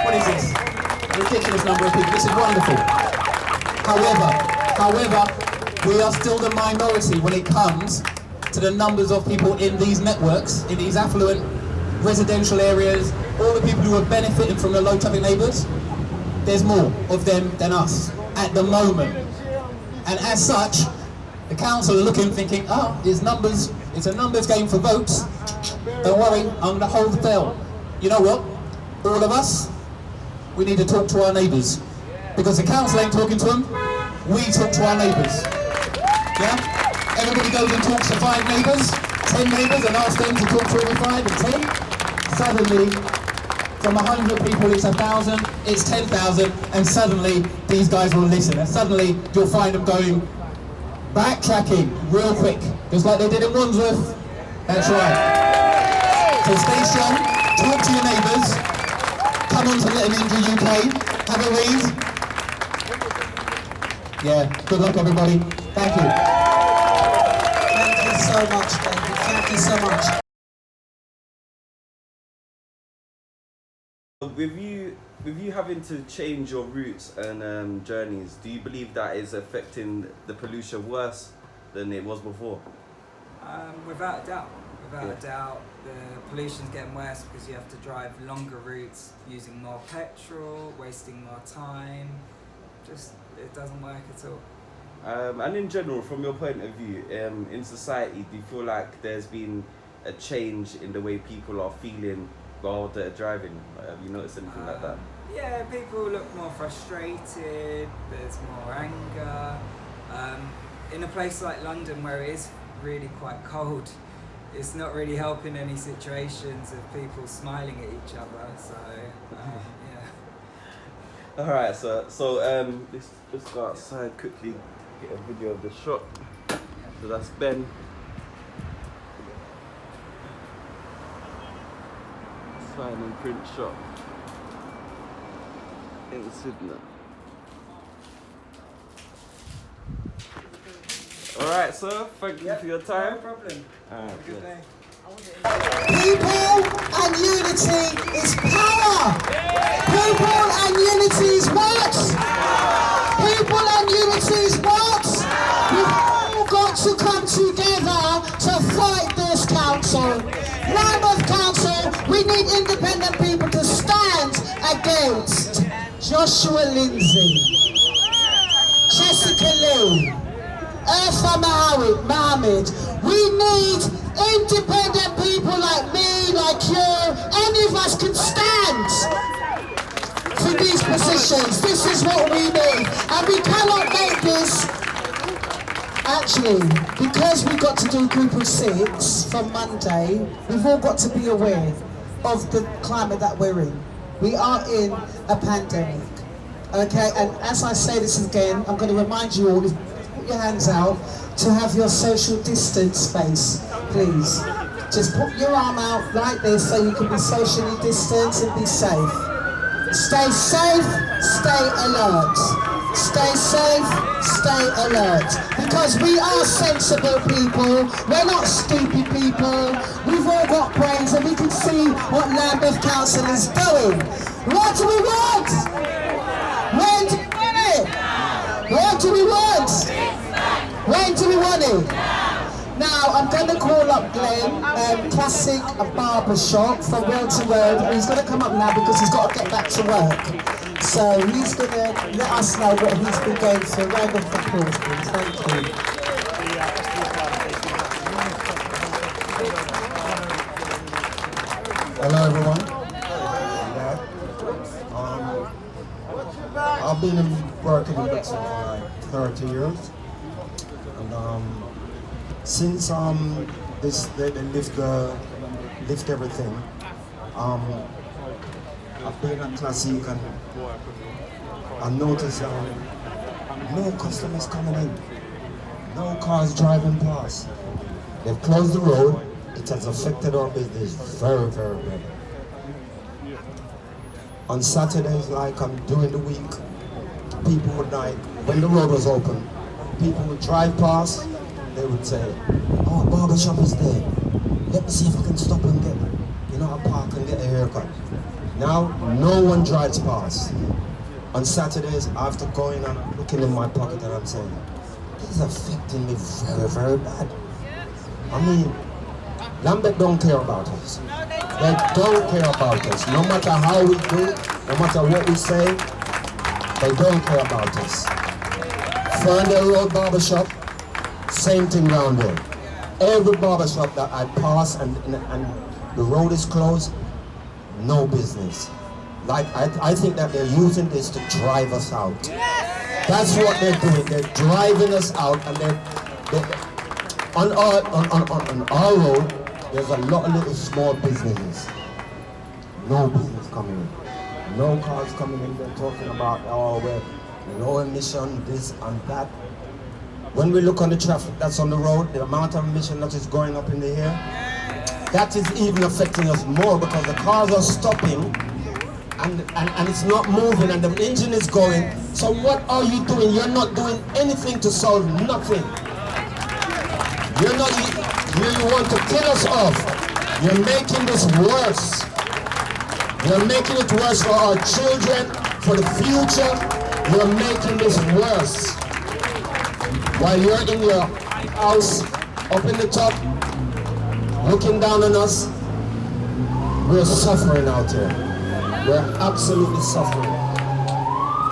What is this? A ridiculous number of people. This is wonderful. However, we are still the minority when it comes to the numbers of people in these networks, in these affluent residential areas, all the people who are benefiting from the low traffic neighbours. There's more of them than us at the moment. And as such, the council are looking, thinking, oh, it's a numbers game for votes. Don't worry, I'm going to hold the bell. You know what? All of us, we need to talk to our neighbours. Because the council ain't talking to them, we talk to our neighbours. Yeah? Everybody goes and talks to 5 neighbours, 10 neighbours, and asks them to talk to every 5 and 10. Suddenly, from 100 people it's 1,000, it's 10,000, and suddenly these guys will listen. And suddenly you'll find them going backtracking real quick, just like they did in Wandsworth. That's right. So stay strong, talk to your neighbours, come on to Little Ninja UK, have a read. Yeah, good luck everybody. Thank you. Thank you so much, David. Thank you so much. With you having to change your routes and journeys, do you believe that is affecting the pollution worse than it was before? Without a doubt. Without a doubt, the pollution's getting worse because you have to drive longer routes, using more petrol, wasting more time. Just, it doesn't work at all. And in general, from your point of view, in society, do you feel like there's been a change in the way people are feeling while they're driving? Have you noticed anything like that? Yeah, people look more frustrated, there's more anger. In a place like London where it is really quite cold, it's not really helping any situations of people smiling at each other, so yeah. Alright, so let's just go outside quickly, get a video of the shop. So that's Ben. Sign and print shop in Sydney. Alright, sir, thank you for your time. No problem. Have a good day. People and unity is power. People and unity is what? People and unity is what? We've all got to come together to fight this council. Plymouth Council, we need independent people to stand against Joshua Lindsay, Jessica Liu, Irfa Mohammed. We need independent people like me, like you. Any of us can stand for these positions. This is what we need. And we cannot make this, actually, because we've got to do group of 6 from Monday, we've all got to be aware of the climate that we're in. We are in a pandemic, okay? And as I say this again, I'm going to remind you all, put your hands out to have your social distance space, please. Just put your arm out like this so you can be socially distanced and be safe. Stay safe, stay alert. Stay safe, stay alert. Because we are sensible people, we're not stupid people. We've all got brains and we can see what Lambeth Council is doing. What do we want? When do we want it? What do we want? When do we want it? Now, I'm going to call up Glenn, Classic Barber Shop from World to World. He's going to come up now because he's got to get back to work. So he's going to let us know what he's been going through. Round of applause, please. Thank you. Hello, everyone. I've been working in Brixton for like 30 years. And since they lift everything, I've been at Classic and I noticed no customers coming in, no cars driving past. They've closed the road. It has affected our business very, very bad. On Saturdays, like during the week, people would like, when the road was open, people would drive past, they would say, oh, barbershop is there. Let me see if I can stop and get, a park and get a haircut. Now, no one drives past. On Saturdays, after going and looking in my pocket and I'm saying, this is affecting me very, very bad. I mean, Lambeth don't care about us. They don't care about us. No matter how we do, no matter what we say, they don't care about us. Ferndale Road Barbershop, same thing round there. Every barbershop that I pass and the road is closed, no business. Like, I think that they're using this to drive us out. That's what they're doing. They're driving us out, and on our road, there's a lot of little small businesses. No business coming in. No cars coming in. They're talking about, we're low emission, this and that. When we look on the traffic that's on the road, the amount of emission that is going up in the air, that is even affecting us more because the cars are stopping and it's not moving and the engine is going. So what are you doing? You're not doing anything to solve nothing. You want to kill us off. You're making this worse. You're making it worse for our children, for the future. You're making this worse. While you're in your house, up in the top, looking down on us, we're suffering out here. We're absolutely suffering.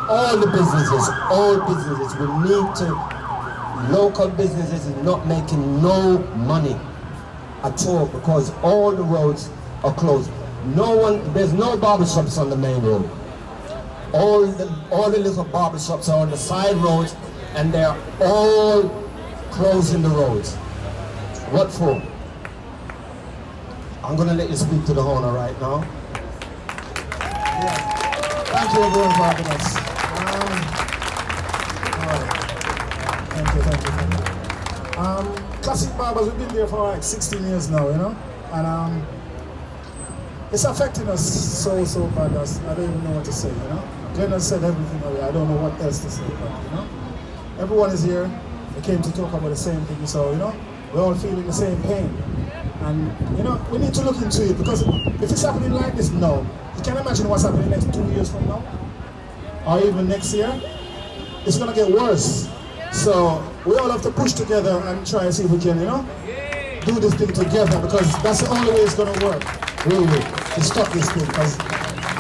All businesses, we need to. Local businesses is not making no money at all because all the roads are closed. There's no barbershops on the main road. All the little barbershops are on the side roads and they're all closing the roads. What for? I'm gonna let you speak to the owner right now. Yeah. Thank you everyone for having us. Thank you. Classic Barbers, we've been there for like 16 years now, and it's affecting us so bad. I don't even know what to say, Glenn has said everything already. I don't know what else to say, but everyone is here. They came to talk about the same thing, so we're all feeling the same pain, and we need to look into it because if it's happening like this now, you can imagine what's happening next 2 years from now, or even next year. It's gonna get worse. So we all have to push together and try and see if we can, do this thing together because that's the only way it's gonna work, really, to stop this thing because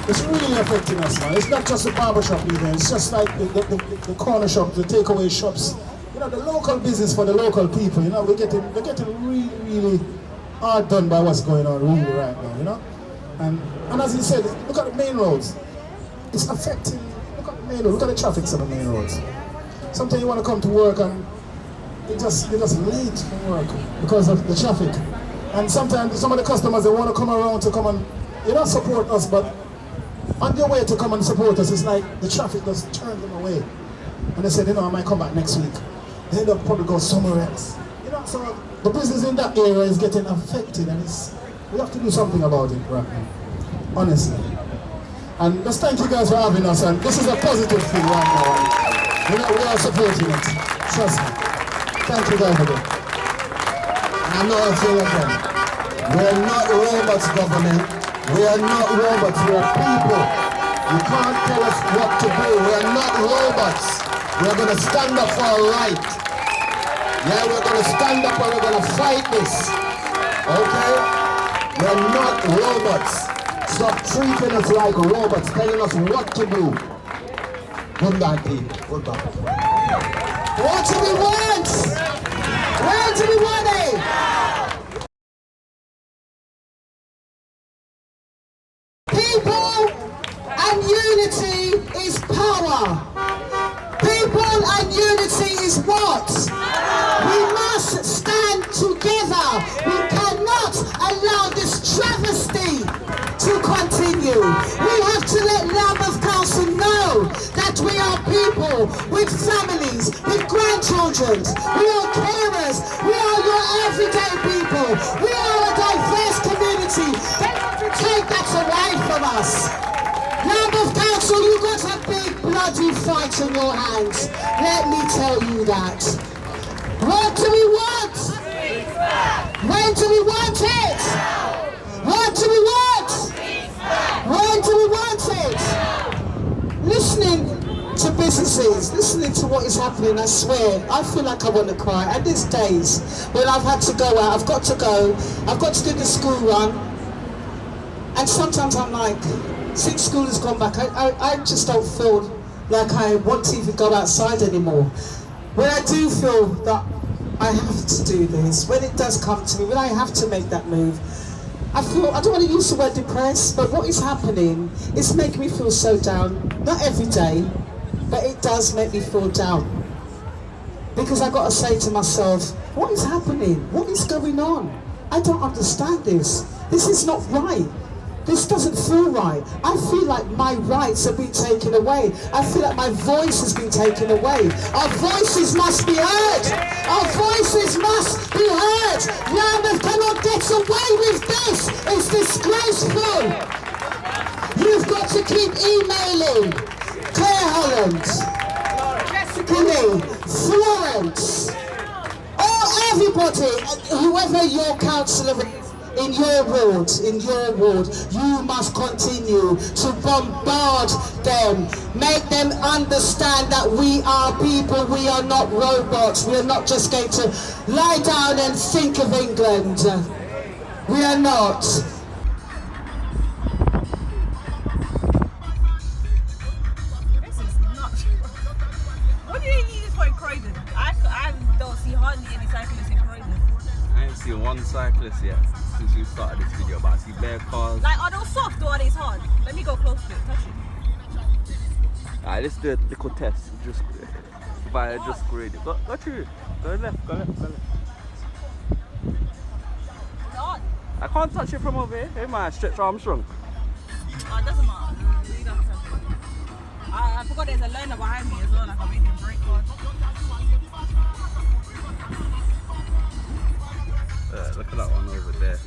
it's really affecting us, man. It's not just the barbershop either. It's just like the corner shops, the takeaway shops, the local business for the local people. We're getting really hard done by what's going on really right now, And as he said, look at the main roads. It's affecting. Look at the main roads. Look at the traffic on the main roads. Sometimes you want to come to work and you're just late from work because of the traffic. And sometimes some of the customers, they want to come around to come and, support us, but on their way to come and support us, it's like the traffic just turned them away. And they said, I might come back next week. They end up probably go somewhere else. So the business in that area is getting affected and we have to do something about it right now, honestly. And just thank you guys for having us, and this is a positive thing right now. We are supporting it. Trust me. Thank you guys again. And I'm not a thing again. We are not robots, government. We are not robots. We are people. You can't tell us what to do. We are not robots. We are going to stand up for our right. Yeah, we're going to stand up and we're going to fight this. Okay? We're not robots. Stop treating us like robots, telling us what to do. Goodbye, people. Goodbye. What do we want? Where do we want it? People and unity is power. People and unity is what? We must stand together. We cannot allow this travesty to continue. We have to let Lambeth Council know that we are people with families, with grandchildren. We are carers. We are your everyday people. We are a diverse community. They want to take that away from us. Lambeth Council, you've got a big bloody fight on your hands. Let me tell you that. What do we want? When do we want it? What do we want? When do we want it? Listening to businesses, listening to what is happening, I swear, I feel like I want to cry. And there's days when I've had to go out, I've got to go, I've got to do the school run. And sometimes I'm like, since school has gone back, I just don't feel like I want to even go outside anymore. When I do feel that I have to do this, when it does come to me, when I have to make that move, I don't want to use the word depressed, but what is happening is making me feel so down. Not every day, but it does make me feel down. Because I've got to say to myself, what is happening? What is going on? I don't understand this. This is not right. This doesn't feel right. I feel like my rights have been taken away. I feel like my voice has been taken away. Our voices must be heard. Our voices must be heard. Lambeth cannot get away with this. It's disgraceful. You've got to keep emailing Claire Holland, Jessica Lee, Florence, or everybody, whoever your councillor is. In your ward, you must continue to bombard them. Make them understand that we are people, we are not robots. We are not just going to lie down and think of England. We are not. This is nuts. What do you need this for in Croydon? I don't see hardly any cyclists in Croydon. I ain't seen one cyclist yet since you started this video, but I see bare cars. Like, are those soft or are they hard? Let me go close to it, touch it. Alright, let's do a little test. Just via JUSCOOLRADIO. Go through. Go left. It's hard. I can't touch it from over here. Hey man, stretch Armstrong. Oh, it doesn't matter. It doesn't matter. I forgot there's a learner behind me as well, like I'm making brake hard. Look at that one over there.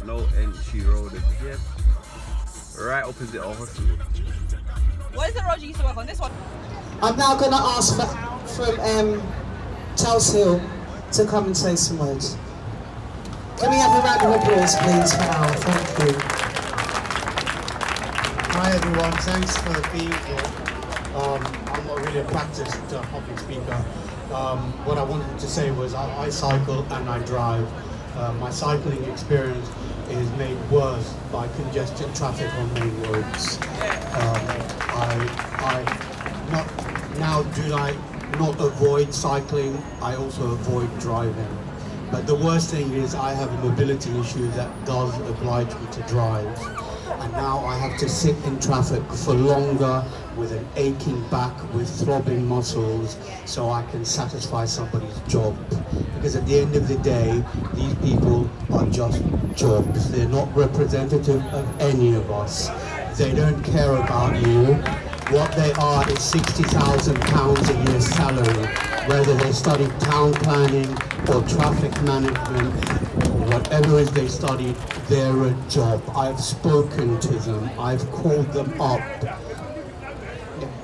No entry road again. Right opposite our hospital. What is the road you used to work on? This one? I'm now going to ask from Charles Hill to come and say some words. Can we have a round of applause, please, for Al? Thank you. Hi everyone, thanks for being here. I'm not really a practiced public speaker. What I wanted to say was I cycle and I drive. My cycling experience is made worse by congested traffic on main roads. Do I not avoid cycling, I also avoid driving. But the worst thing is I have a mobility issue that does oblige me to drive. And now I have to sit in traffic for longer with an aching back, with throbbing muscles, so I can satisfy somebody's job. Because at the end of the day, these people are just jobs. They're not representative of any of us. They don't care about you. What they are is £60,000 a year salary, whether they study town planning or traffic management, whatever it is they study, they're a job. I've spoken to them, I've called them up.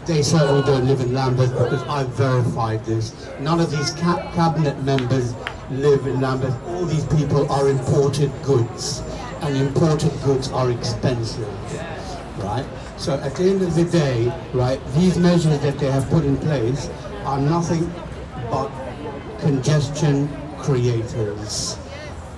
They certainly don't live in Lambeth because I've verified this. None of these cabinet members live in Lambeth. All these people are imported goods, and imported goods are expensive, right? So at the end of the day, right, these measures that they have put in place are nothing but congestion creators.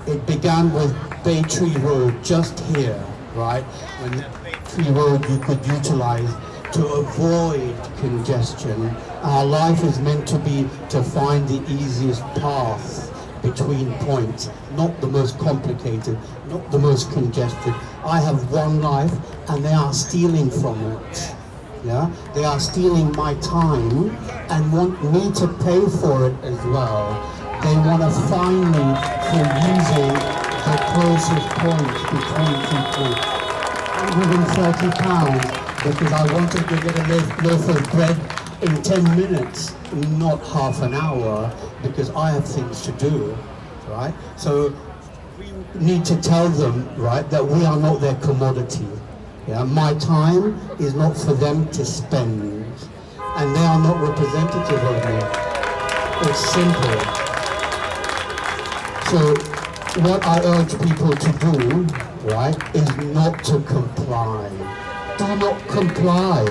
It began with Bay Tree Road just here, right? When Bay Tree Road you could utilize to avoid congestion. Our life is meant to be to find the easiest path between points, not the most complicated, not the most congested. I have one life and they are stealing from it. Yeah? They are stealing my time and want me to pay for it as well. They want to fine me for using the closest point between two points. £130 because I wanted to get a loaf of bread in 10 minutes, not half an hour, because I have things to do, right? So we need to tell them, right, that we are not their commodity. Yeah? My time is not for them to spend, and they are not representative of me. It's simple. So what I urge people to do, right, is not to comply. Do not comply.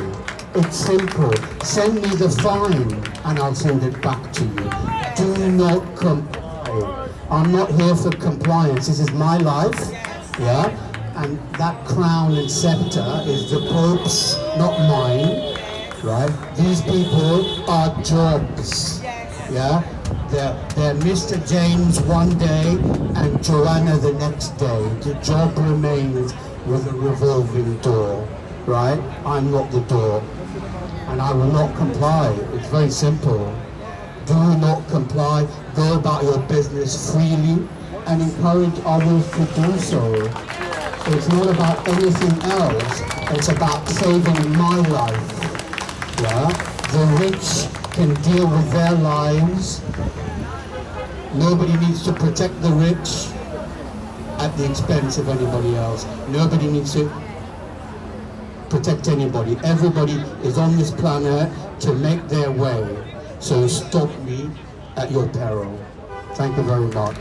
It's simple. Send me the fine and I'll send it back to you. Do not comply. I'm not here for compliance. This is my life, yeah? And that crown and scepter is the Pope's, not mine, right? These people are jobs, yeah? They're Mr. James one day and Joanna the next day. The job remains with a revolving door, right? I'm not the door, and I will not comply. It's very simple. Do not comply. Go about your business freely and encourage others to do so. It's not about anything else. It's about saving my life. Yeah? The rich can deal with their lives. Nobody needs to protect the rich at the expense of anybody else. Nobody needs to protect anybody. Everybody is on this planet to make their way. So stop me at your peril. Thank you very much.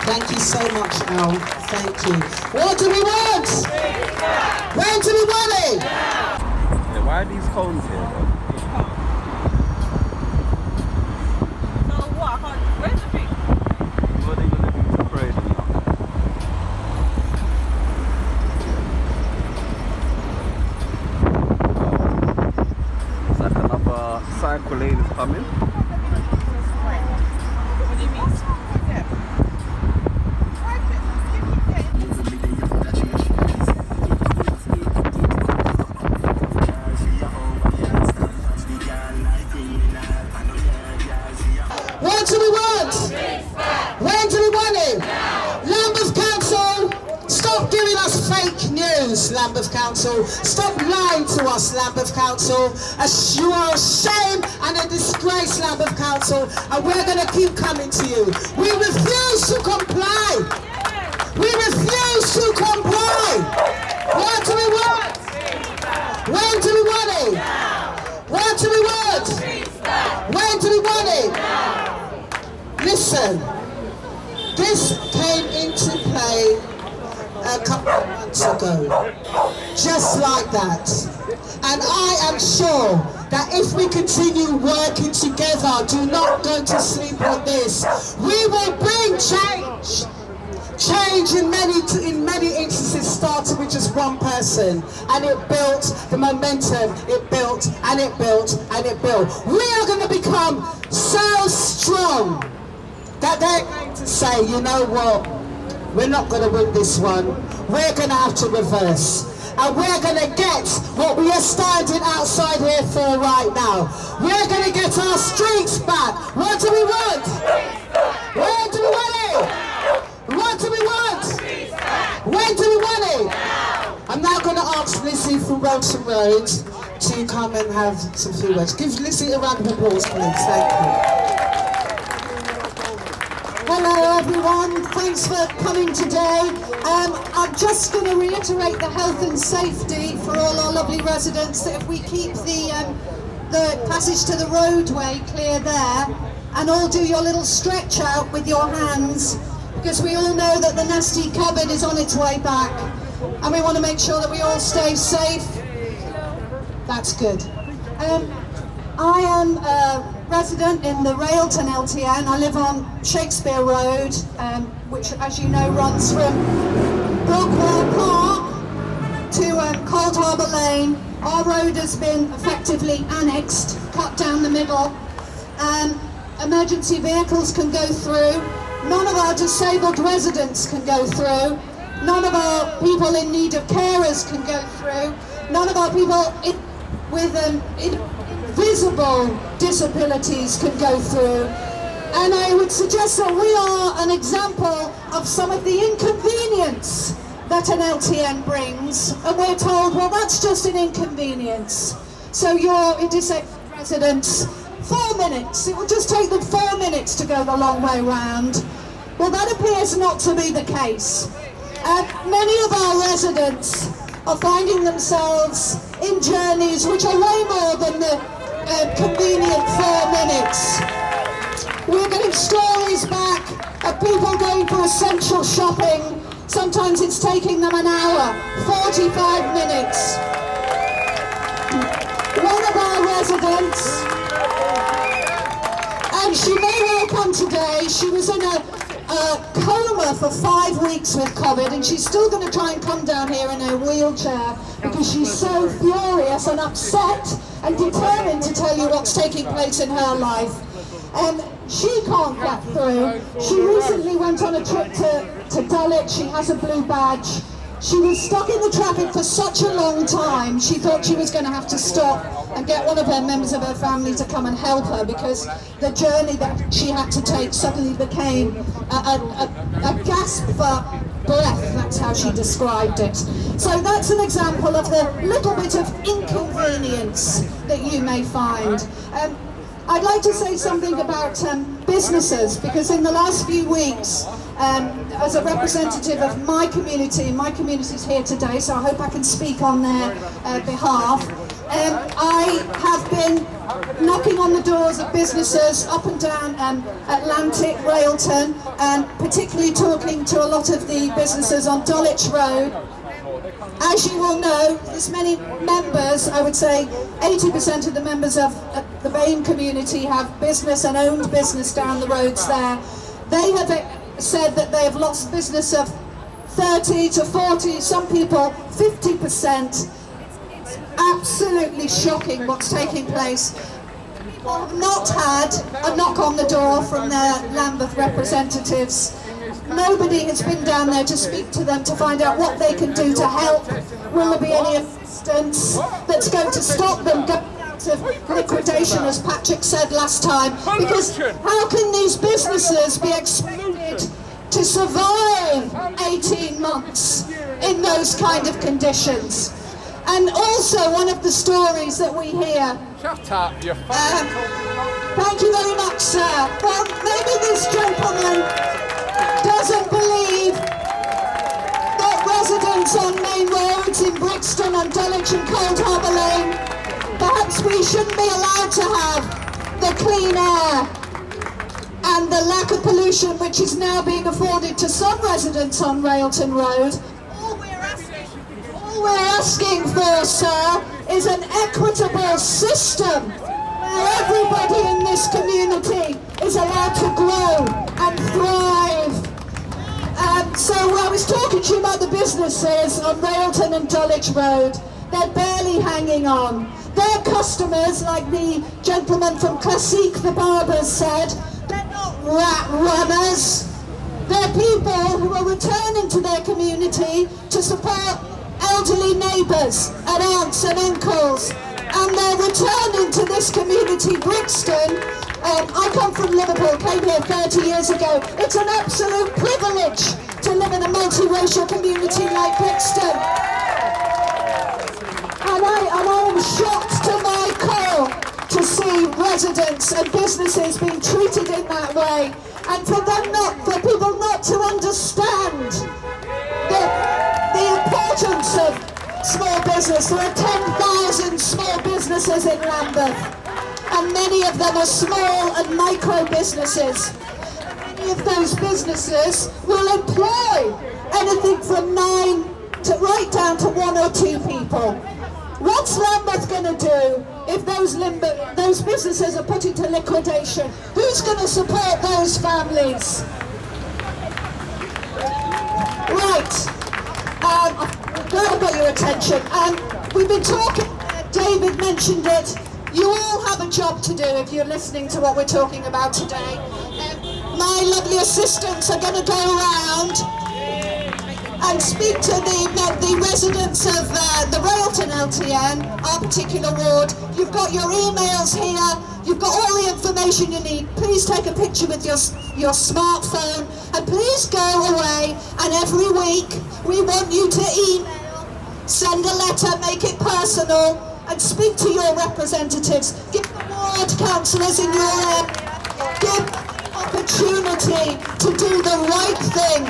Thank you so much, Al. Thank you. What do we want? When do we want it? Yeah, why are these cones here, bro? So what? I can't. Where's the thing? What are they gonna do to parade now? It's like another cycle lane is coming. What do you mean? What do we want? When do we want it? Lambeth Council, stop giving us fake news, Lambeth Council. Stop lying to us, Lambeth Council. You are a shame and a disgrace, Lambeth Council, and we're going to keep coming to you. We refuse to comply. We refuse to comply. What do we want? When do we want it? What do we want? When do we want it? Listen, this came into play a couple of months ago, just like that. And I am sure that if we continue working together, do not go to sleep on this, we will bring change. Change in many instances started with just one person, and it built the momentum, it built and it built and it built. We are going to become so strong that they're going to say, you know what, we're not going to win this one, we're going to have to reverse. And we're going to get what we are standing outside here for right now. We're going to get our streets back. What do we want? Where do we want it? What do we want? When do we want it? I'm now going to ask Lizzie from Road to Road to come and have some few words. Give Lizzie a round of applause, please. Thank you. Hello everyone, thanks for coming today. I'm just going to reiterate the health and safety for all our lovely residents, that if we keep the passage to the roadway clear there, and all do your little stretch out with your hands, because we all know that the nasty COVID is on its way back, and we want to make sure that we all stay safe. That's good. I am a resident in the Railton LTN. I live on Shakespeare Road, which, as you know, runs from Brockwell Park to Cold Harbour Lane. Our road has been effectively annexed, cut down the middle. Emergency vehicles can go through. None of our disabled residents can go through. None of our people in need of carers can go through. None of our people with invisible disabilities can go through. And I would suggest that we are an example of some of the inconvenience that an LTN brings. And we're told, well, that's just an inconvenience. So your disabled residents, 4 minutes. It will just take them 4 minutes to go the long way round. Well, that appears not to be the case. Many of our residents are finding themselves in journeys which are way more than the convenient 4 minutes. We're getting stories back of people going for essential shopping. Sometimes it's taking them an hour, 45 minutes. One of our residents, and she may well come today, she was in a coma for 5 weeks with COVID, and she's still going to try and come down here in her wheelchair because she's so furious and upset and determined to tell you what's taking place in her life. And she can't get through. She recently went on a trip to Dulwich. She has a blue badge. She was stuck in the traffic for such a long time, she thought she was going to have to stop and get one of her members of her family to come and help her, because the journey that she had to take suddenly became a gasp for breath. That's how she described it. So that's an example of the little bit of inconvenience that you may find. I'd like to say something about businesses, because in the last few weeks, as a representative of my community's here today, so I hope I can speak on their behalf. I have been knocking on the doors of businesses up and down Atlantic, Railton, and particularly talking to a lot of the businesses on Dulwich Road. As you will know, there's many members, I would say 80% of the members of the BAME community have business and owned business down the roads there. They have said that they have lost business of 30 to 40, some people 50%. It's absolutely shocking what's taking place. People have not had a knock on the door from their Lambeth representatives. Nobody has been down there to speak to them to find out what they can do to help. Will there be any assistance that's going to stop them going out of liquidation, as Patrick said last time? Because how can these businesses be expected to survive 18 months in those kind of conditions? And also, one of the stories that we hear... Shut up, you thank you very much, sir. Well, maybe this gentleman doesn't believe that residents on main roads in Brixton and Dulwich and Cold Harbour Lane, perhaps we shouldn't be allowed to have the clean air and the lack of pollution which is now being afforded to some residents on Railton Road. All we're asking for, sir, is an equitable system where everybody in this community is allowed to grow and thrive. So I was talking to you about the businesses on Railton and Dulwich Road. They're barely hanging on. Their customers, like the gentleman from Classique the Barbers said, they're not rat runners. They're people who are returning to their community to support elderly neighbours and aunts and uncles. And they're returning to this community, Brixton. I come from Liverpool, came here 30 years ago. It's an absolute privilege to live in a multiracial community like Brixton. And I am shocked to my core to see residents and businesses being treated in that way. and for people not to understand the importance of small business. There are 10,000 small businesses in Lambeth, and many of them are small and micro businesses. Many of those businesses will employ anything from 9 to right down to 1 or 2 people. What's Lambeth going to do if those businesses are put into liquidation? Who's going to support those families? Right. I'm glad I got your attention. We've been talking, David mentioned it, you all have a job to do if you're listening to what we're talking about today. My lovely assistants are going to go around and speak to the residents of the Railton LTN, our particular ward. You've got your emails here, you've got all the information you need. Please take a picture with your smartphone, and please go away, and every week we want you to email, send a letter, make it personal, and speak to your representatives. Give the ward councillors in your area, give them the opportunity to do the right thing.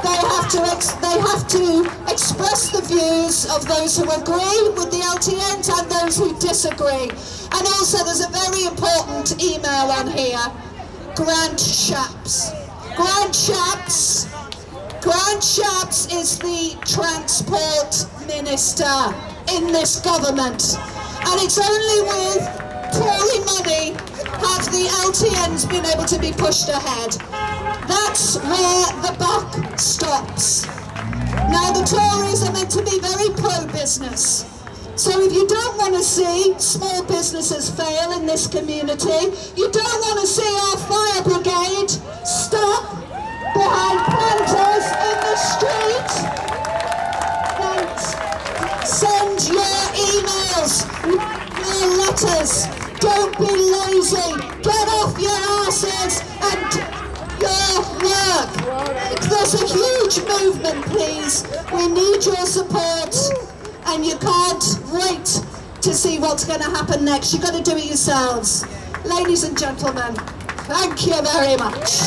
They have to express the views of those who agree with the LTNs and those who disagree. And also there's a very important email on here, Grant Shapps. Grant Shapps is the Transport Minister in this government. And it's only with Tory money have the LTNs been able to be pushed ahead. That's where the buck stops. Now the Tories are meant to be very pro-business. So if you don't want to see small businesses fail in this community, you don't want to see our fire brigade stuck behind planters in the street, then send your emails, write your letters. Don't be lazy. Get off your asses and do your work. There's a huge movement, please. We need your support, and you can't wait to see what's going to happen next. You've got to do it yourselves. Ladies and gentlemen, thank you very much.